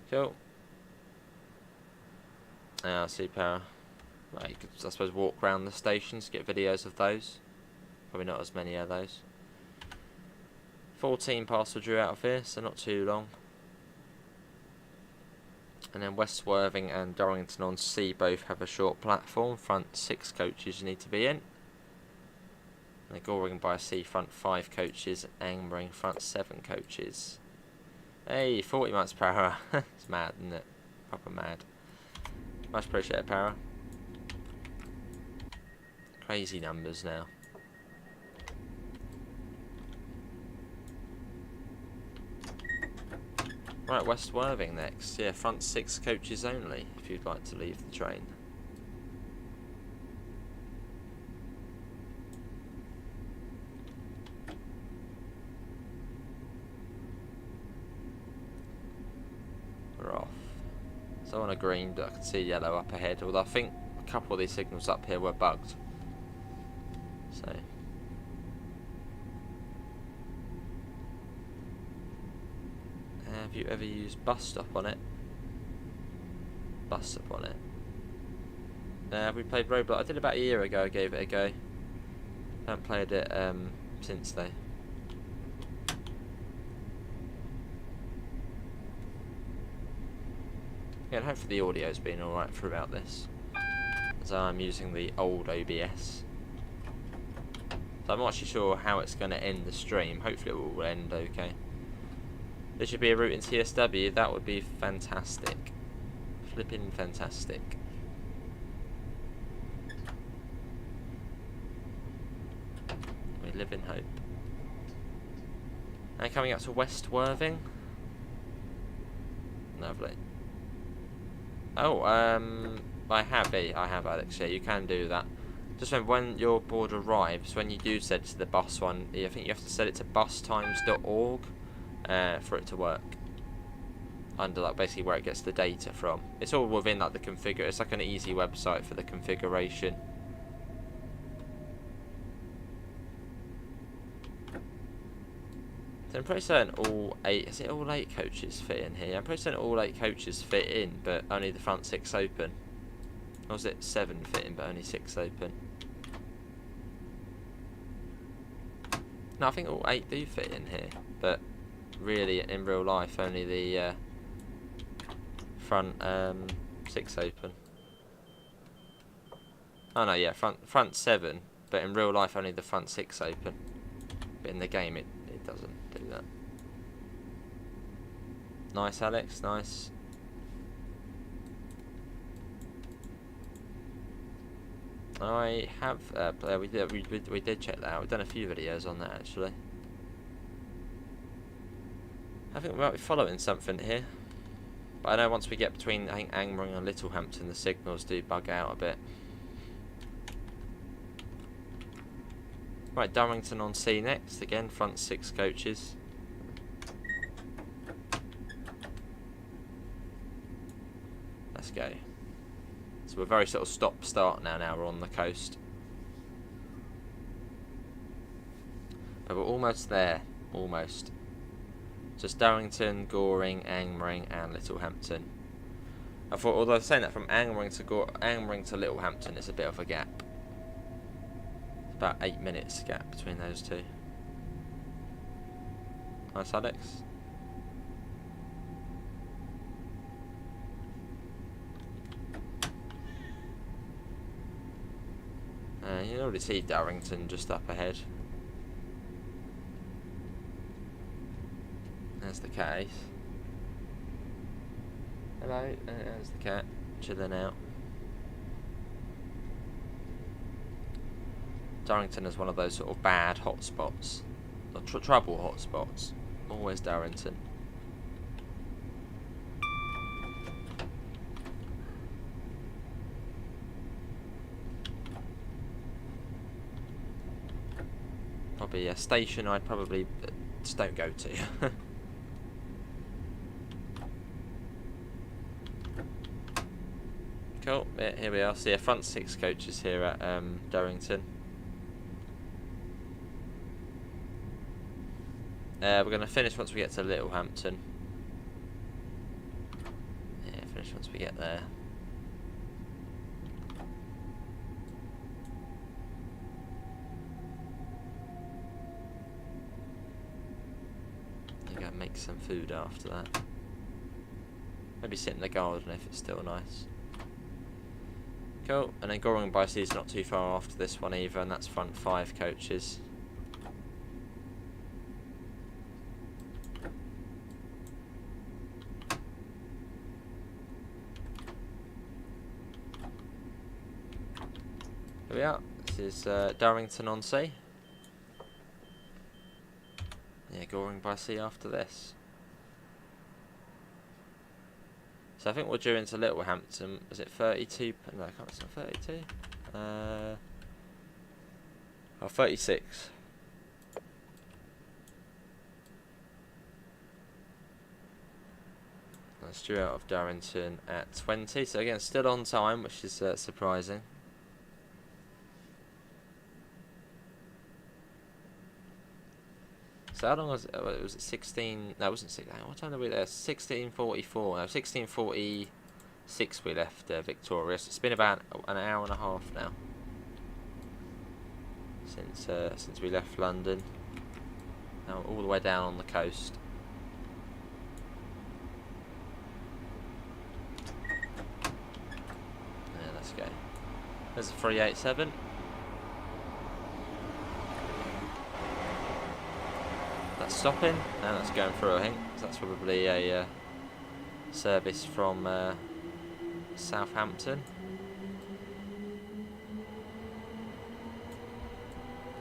Cool. I see power. Right, you could, I suppose, walk around the stations, get videos of those. Probably not as many of those. 14 parcel drew out of here, so not too long. And then West Worthing and Dorrington-on-Sea both have a short platform. Front 6 coaches you need to be in. And Goring-by-Sea front 5 coaches. Angmering front 7 coaches. Hey, 40 miles per hour. It's mad, isn't it? Proper mad. Much appreciated, Para. Crazy numbers now. Right, West Worthing next. Yeah, front 6 coaches only, if you'd like to leave the train. We're off. So on a green, but I can see yellow up ahead, although I think a couple of these signals up here were bugged. So have you ever used bus stop on it? Bus stop on it. Have we played Roadblock? I did about a year ago, I gave it a go. Haven't played it since though. Yeah, and hopefully the audio's been alright throughout this, as I'm using the old OBS. So I'm not actually sure how it's going to end the stream. Hopefully it will end okay. There should be a route in TSW. That would be fantastic. Flipping fantastic. We live in hope. And coming up to West Worthing. Lovely. Oh, I have Alex. Yeah, you can do that. Just remember, when your board arrives, when you do set it to the bus one, I think you have to set it to bustimes.org for it to work. Under like basically where it gets the data from. It's all within like the configure. It's like an easy website for the configuration. So I'm pretty certain all 8, is it all 8 coaches fit in here? I'm pretty certain all 8 coaches fit in, but only the front 6 open. Or was it 7 fit in, but only 6 open? No, I think all 8 do fit in here, but really in real life only the front 6 open. Oh no, yeah, front 7, but in real life only the front 6 open. But in the game it doesn't do that. Nice, Alex, nice. I have we did check that out. We've done a few videos on that actually. I think we might be following something here, but I know once we get between, I think, Angmering and Littlehampton, the signals do bug out a bit. Right, Dorrington-on-Sea next. Again, front 6 coaches. let's go. So we're very sort of stop-start now. Now we're on the coast. But we're almost there. Almost. Just Darrington, Goring, Angmering and Littlehampton. I thought, although saying that from Angmering to Littlehampton is a bit of a gap. It's about 8 minutes gap between those two. Nice, Alex. You can already see Darrington just up ahead. There's the cat. Hello, there's the cat, chilling out. Darrington is one of those sort of bad hotspots, or trouble hotspots. Always Darrington. Probably a station I'd probably just don't go to. Cool, yeah, here we are. So yeah, front 6 coaches here at Darrington. We're going to finish once we get to Littlehampton. Yeah, finish once we get there. I'm going to make some food after that. Maybe sit in the garden if it's still nice. Cool, and then Shoreham-by-Sea is not too far after this one either, and that's front 5 coaches. Here we are, this is Darrington on Sea. Yeah, Shoreham-by-Sea after this. So I think we're due into Littlehampton. Is it 32? No, I can't. It's not 32. Oh, 36. That's due out of Darrington at 20. So again, still on time, which is surprising. So how long was it? Was it 16? No, it wasn't 16. What time did we there? 16:44. No, 16:46 we left Victoria. So it's been about an hour and a half now since we left London. Now all the way down on the coast. Yeah, let's go. There's a 387. That's stopping, and that's going through, I think. So that's probably a service from Southampton.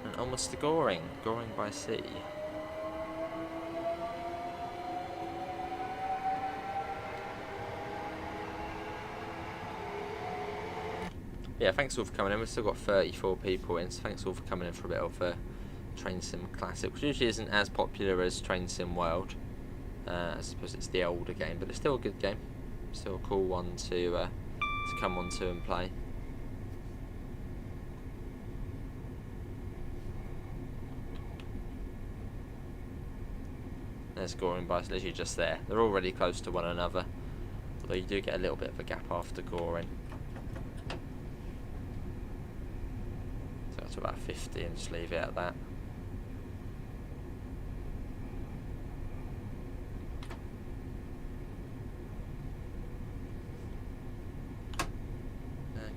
And almost to Goring-by-Sea. Yeah, thanks all for coming in. We've still got 34 people in, so thanks all for coming in for a bit of Train Sim Classic, which usually isn't as popular as Train Sim World. I suppose it's the older game, but it's still a good game. Still a cool one to come onto and play. There's Goring-by-Sea, literally just there. They're all really close to one another, although you do get a little bit of a gap after Goring. So that's about 50 and just leave it at that.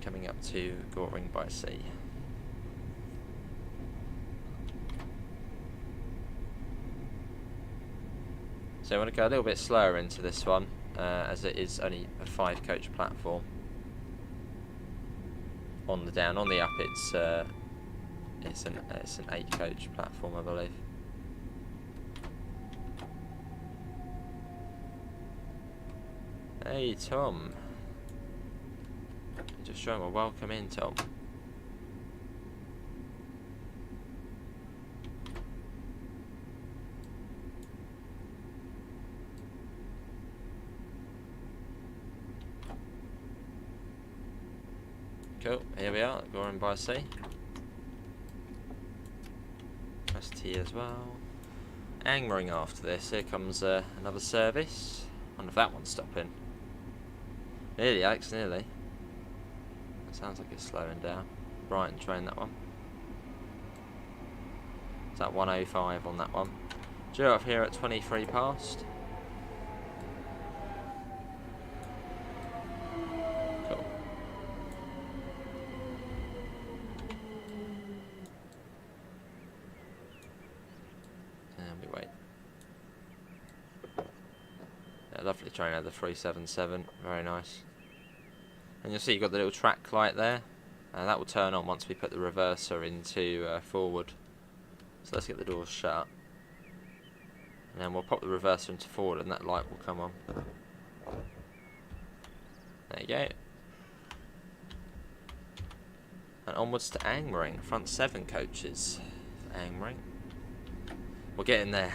Coming up to Goring-by-Sea. So I want to go a little bit slower into this one, as it is only a 5-coach platform. On the down, on the up, it's an 8-coach platform, I believe. Hey Tom. Just showing a welcome in, Tom. Cool, here we are, Shoreham-by-Sea. Press T as well. Angmering after this. Here comes another service. I wonder if that one's stopping. Nearly, Alex, nearly. It sounds like it's slowing down. Brighton train, that one. It's at 1:05 on that one. Due up here at 23 past. Cool. And we wait. Yeah, lovely train out the 377. Very nice. And you'll see you've got the little track light there. And that will turn on once we put the reverser into forward. So let's get the doors shut. And then we'll pop the reverser into forward and that light will come on. There you go. And onwards to Angmering. Front 7 coaches for Angmering. We're getting there.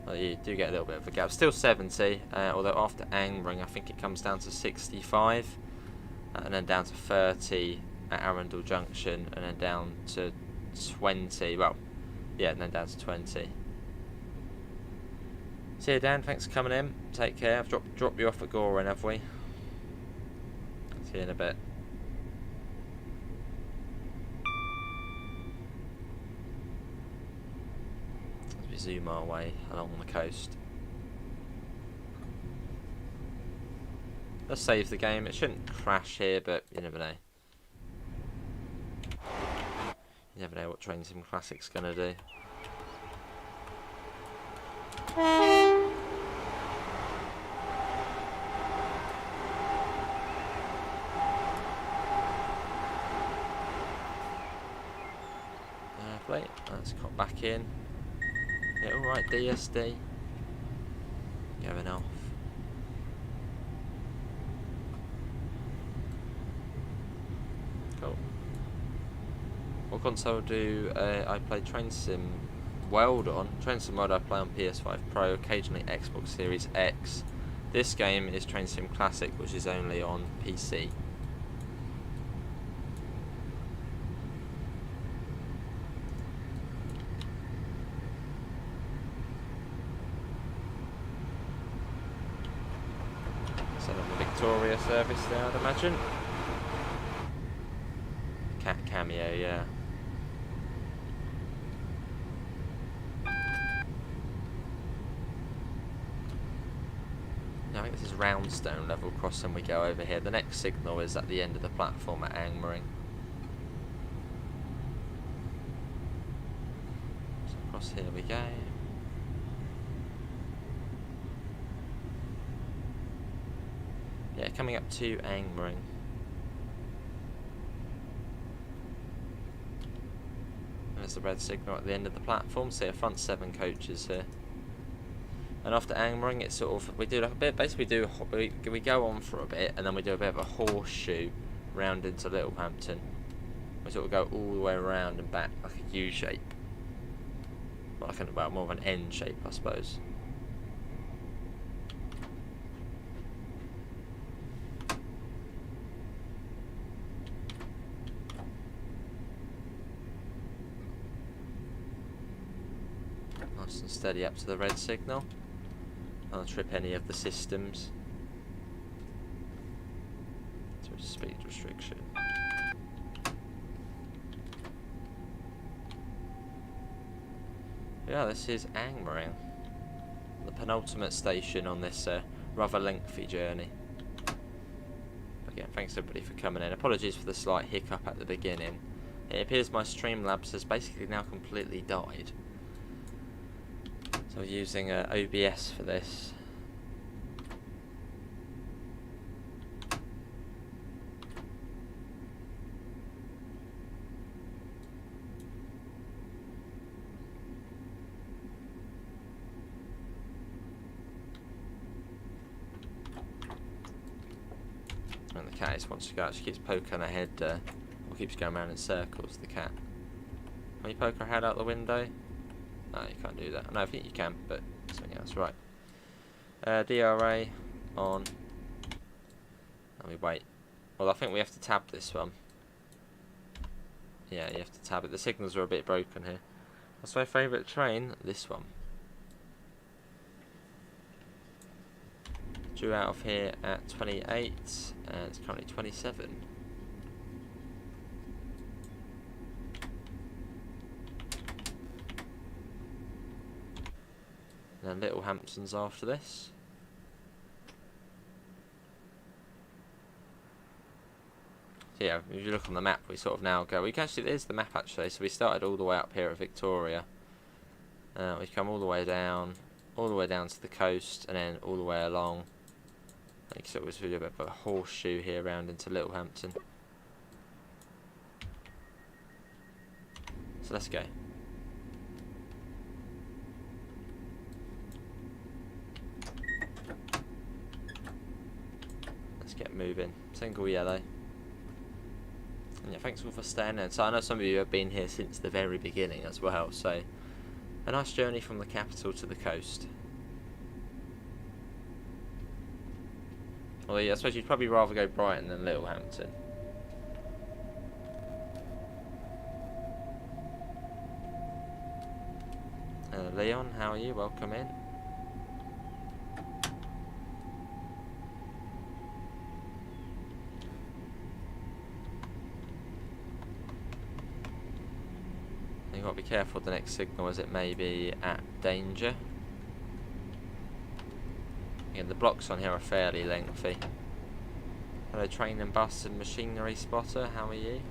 Well, you do get a little bit of a gap. Still 70, although after Angmering I think it comes down to 65. And then down to 30 at Arundel Junction, and then down to 20. Well, yeah, and then down to 20. See you, Dan. Thanks for coming in. Take care. I've dropped you off at Goring, have we? See you in a bit. As we zoom our way along the coast. Let's save the game. It shouldn't crash here, but you never know. You never know what Train Sim Classic's gonna do. Lovely. Let's cut back in. Yeah, alright, DSD. Going off. Cool. What console do I play Train Sim World on? Train Sim World I play on PS5 Pro, occasionally Xbox Series X. This game is Train Sim Classic, which is only on PC. So the Victoria service there, I'd imagine. Cat cameo, yeah. I think this is Roundstone level crossing we go over here. The next signal is at the end of the platform at Angmering. So across here we go. Yeah, coming up to Angmering. There's the red signal at the end of the platform. So yeah, front 7 coaches here. And after Angmering, it's sort of, we do like a bit, basically we go on for a bit, and then we do a bit of a horseshoe round into Littlehampton. We sort of go all the way around and back like a U shape. Well, more of an N shape, I suppose. Nice and steady up to the red signal. I'll trip any of the systems. So speed restriction. Yeah, this is Angmering, the penultimate station on this rather lengthy journey. But again, thanks everybody for coming in. Apologies for the slight hiccup at the beginning. It appears my Streamlabs has basically now completely died. So I'm using OBS for this. And the cat just wants to go. She keeps poking her head, or keeps going around in circles, the cat. Can you poke her head out the window? No, you can't do that. No, I think you can, but something else. Right. DRA on. And we wait. Well, I think we have to tab this one. Yeah, you have to tab it. The signals are a bit broken here. What's my favourite train? This one. Due out of here at 28, and it's currently 27. And then Littlehampton's after this. So yeah, if you look on the map, we sort of now go. We can actually, there's the map actually. So we started all the way up here at Victoria. We come all the way down to the coast, and then all the way along. I think so it was really a bit of a horseshoe here round into Littlehampton. So let's go. Let's get moving. Single yellow. And yeah, thanks all for staying in. So I know some of you have been here since the very beginning as well. So a nice journey from the capital to the coast. Well, yeah, I suppose you'd probably rather go Brighton than Littlehampton. Leon, how are you? Welcome in. You've got to be careful of the next signal as it may be at danger. Again, the blocks on here are fairly lengthy. Hello, train and bus and machinery spotter, how are you?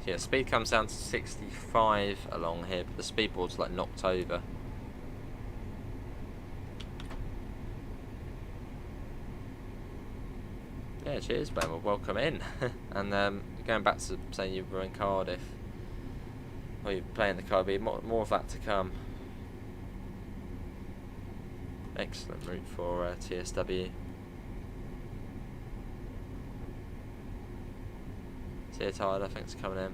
So yeah, speed comes down to 65 along here, but the speed board's like knocked over. Yeah, cheers, Ben. Well, welcome in. And going back to saying you were in Cardiff, or you're playing the Cardiff, more of that to come. Excellent route for TSW. See you, Tyler. Thanks for coming in.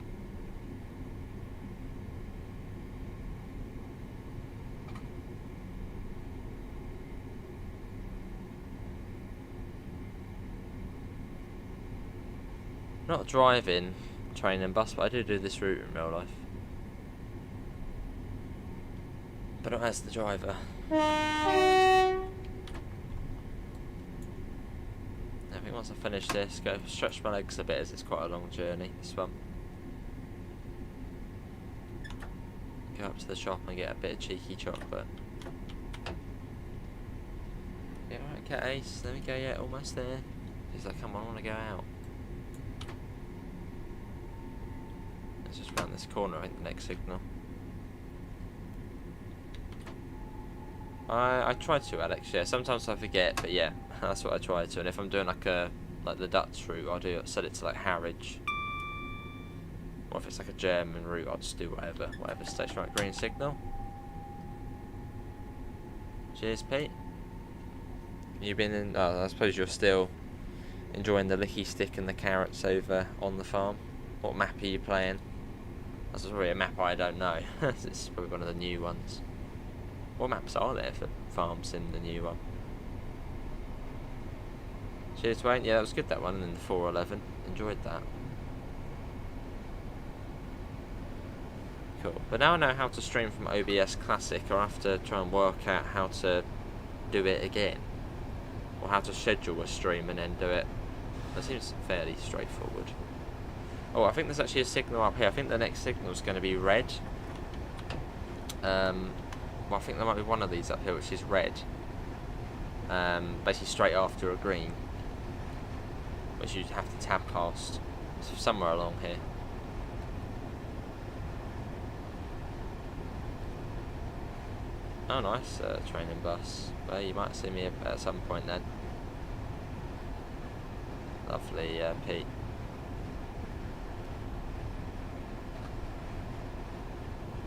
Not driving train and bus, but I do this route in real life. But not as the driver. I think once I finish this, go stretch my legs a bit as it's quite a long journey, this one. Go up to the shop and get a bit of cheeky chocolate. Yeah, alright, Cat Ace, there we go, yeah, almost there. He's like, come on, I want to go out. Let's just round this corner, I think, the next signal. I try to, Alex, yeah, sometimes I forget, but yeah, that's what I try to, and if I'm doing like the Dutch route, I'll set it to like Harwich, or if it's like a German route, I'll just do whatever station. Right, green signal. Cheers, Pete. You've been in, I suppose you're still enjoying the licky stick and the carrots over on the farm. What map are you playing? That's probably a map I don't know. This is probably one of the new ones. What maps are there for farms in the new one? Cheers, Wayne. Yeah, that was good, that one, in the 411. Enjoyed that. Cool. But now I know how to stream from OBS Classic, I have to try and work out how to do it again. Or how to schedule a stream and then do it. That seems fairly straightforward. Oh, I think there's actually a signal up here. I think the next signal is going to be red. Well, I think there might be one of these up here which is red. Basically straight after a green. Which you'd have to tab past. So somewhere along here. Oh, nice. Train and bus. Well, you might see me at some point then. Lovely, Pete.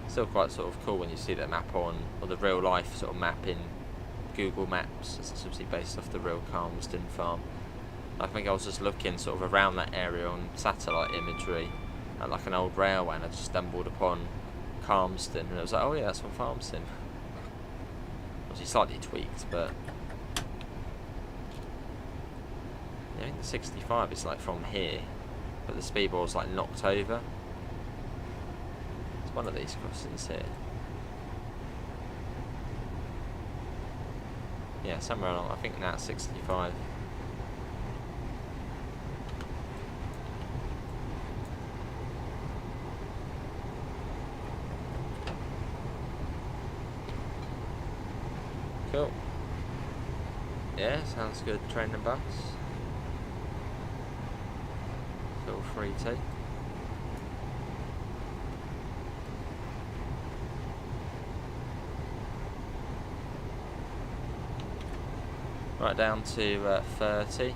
Still quite sort of cool when you see the map on, or the real life sort of map in Google Maps. It's obviously based off the real Calmsden farm. I think I was just looking sort of around that area on satellite imagery at like an old railway, and I just stumbled upon Calmston, and I was like, oh yeah, that's from Farmston. Obviously slightly tweaked, but yeah, I think the 65 is like from here, but the speedball's like knocked over. It's one of these crossings here. Yeah, somewhere along, I think that's 65. Cool. Yeah, sounds good. Train and bus. Feel free to. Right, down to 30.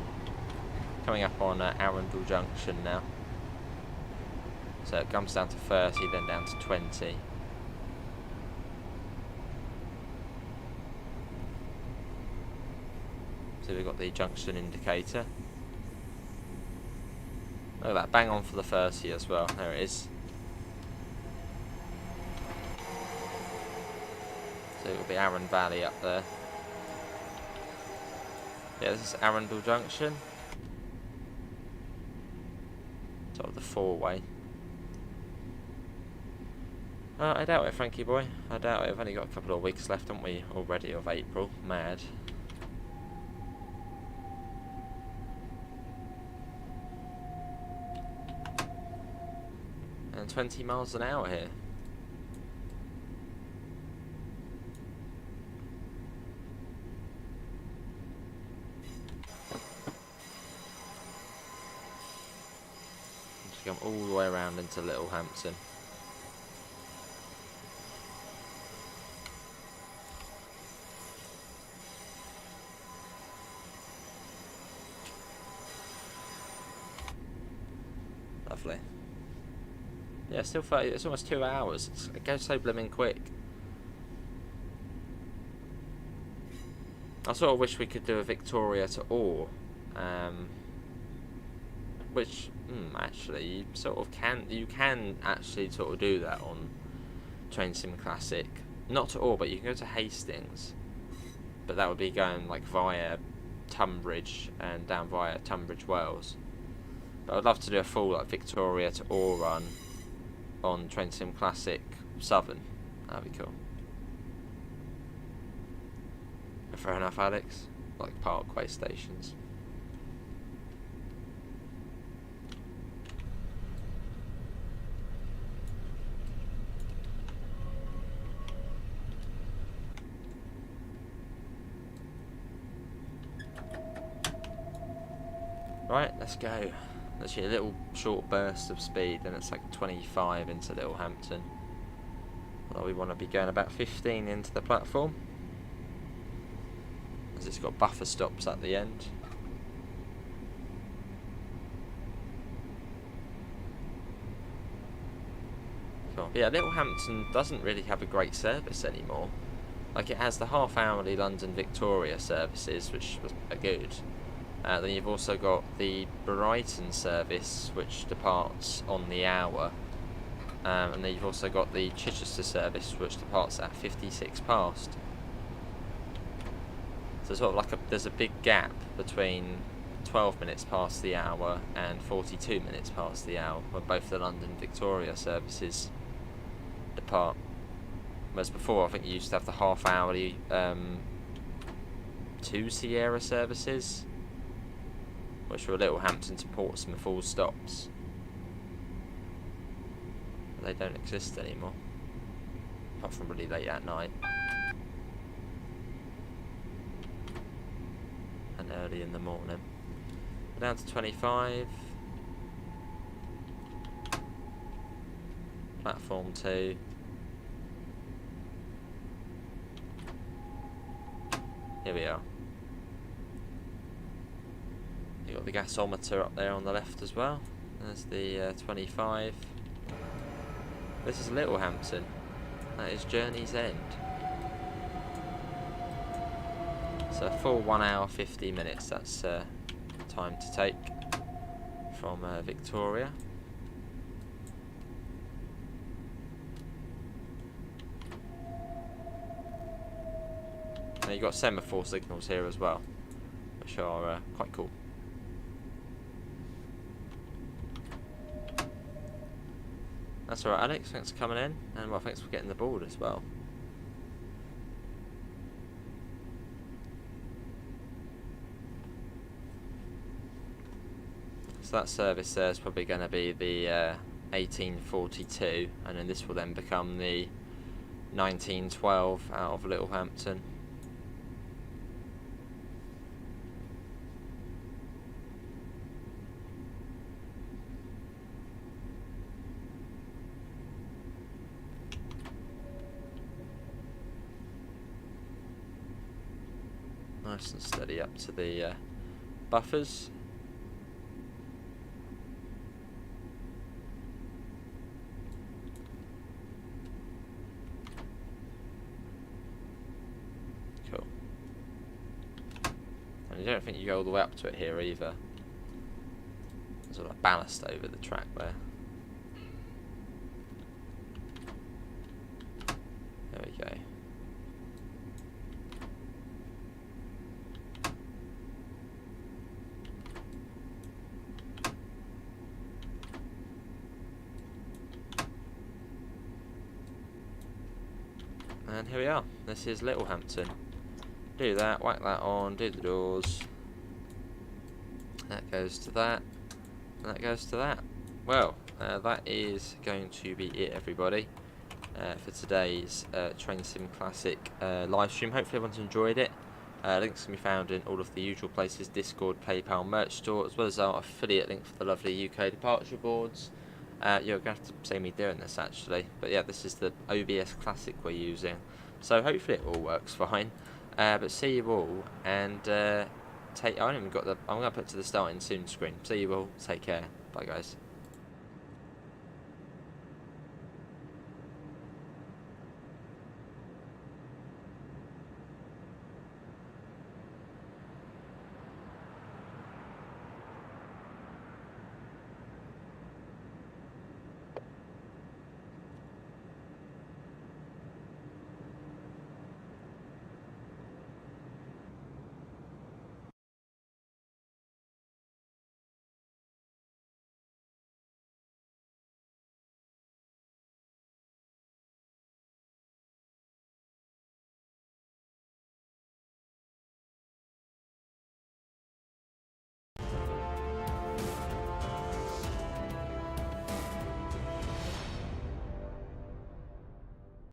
Coming up on Arundel Junction now. So it comes down to 30, then down to 20. So we've got the junction indicator. Look at that, bang on for the 30 as well. There it is. So it'll be Arun Valley up there. Yeah, this is Arundel Junction. Sort of the 4-way. I doubt it, Frankie boy. I doubt it. We've only got a couple of weeks left, haven't we, already, of April. Mad. And 20 miles an hour here. Just come all the way around into Littlehampton. Lovely. Yeah, still 30, it's almost 2 hours. It goes so blooming quick. I sort of wish we could do a Victoria to Orr. Which, actually, you sort of can actually sort of do that on Train Sim Classic. Not to Orr, but you can go to Hastings. But that would be going like via Tunbridge and down via Tunbridge Wells. But I'd love to do a full like Victoria to Orr run on Train Sim Classic Southern. That'd be cool. Fair enough, Alex. Like Parkway stations. Right, let's go. Actually, a little short burst of speed, then it's like 25 into Littlehampton. Although we want to be going about 15 into the platform, as it's got buffer stops at the end. Cool. Yeah, Littlehampton doesn't really have a great service anymore. Like, it has the half-hourly London Victoria services, which are good. Then you've also got the Brighton service, which departs on the hour. And then you've also got the Chichester service, which departs at 56 past. So sort of like there's a big gap between 12 minutes past the hour and 42 minutes past the hour, when both the London Victoria services depart. Whereas before, I think you used to have the half-hourly 2 Sierra services, which were Littlehampton to Portsmouth all stops. But they don't exist anymore, apart from really late at night and early in the morning. Down to 25. Platform 2. Here we are. You've got the gasometer up there on the left as well. There's the 25. This is Littlehampton. That is Journey's End. So a full 1 hour 50 minutes. That's time to take from Victoria. Now you've got semaphore signals here as well, which are quite cool. That's alright, Alex. Thanks for coming in, and well, thanks for getting the board as well. So that service there is probably going to be the 1842, and then this will then become the 1912 out of Littlehampton. Nice and steady up to the buffers. Cool. And you don't think you go all the way up to it here either. There's sort of ballast over the track there. There we go. And here we are. This is Littlehampton. Do that, whack that on, do the doors. That goes to that, and that goes to that. Well, that is going to be it, everybody, for today's Train Sim Classic live stream. Hopefully everyone's enjoyed it. Links can be found in all of the usual places: Discord, PayPal, merch store, as well as our affiliate link for the lovely UK departure boards. You're going to have to see me doing this actually, but yeah, this is the OBS Classic we're using, so hopefully it all works fine. But see you all, and I haven't even got the. I'm going to put to the starting soon screen. See you all. Take care. Bye guys.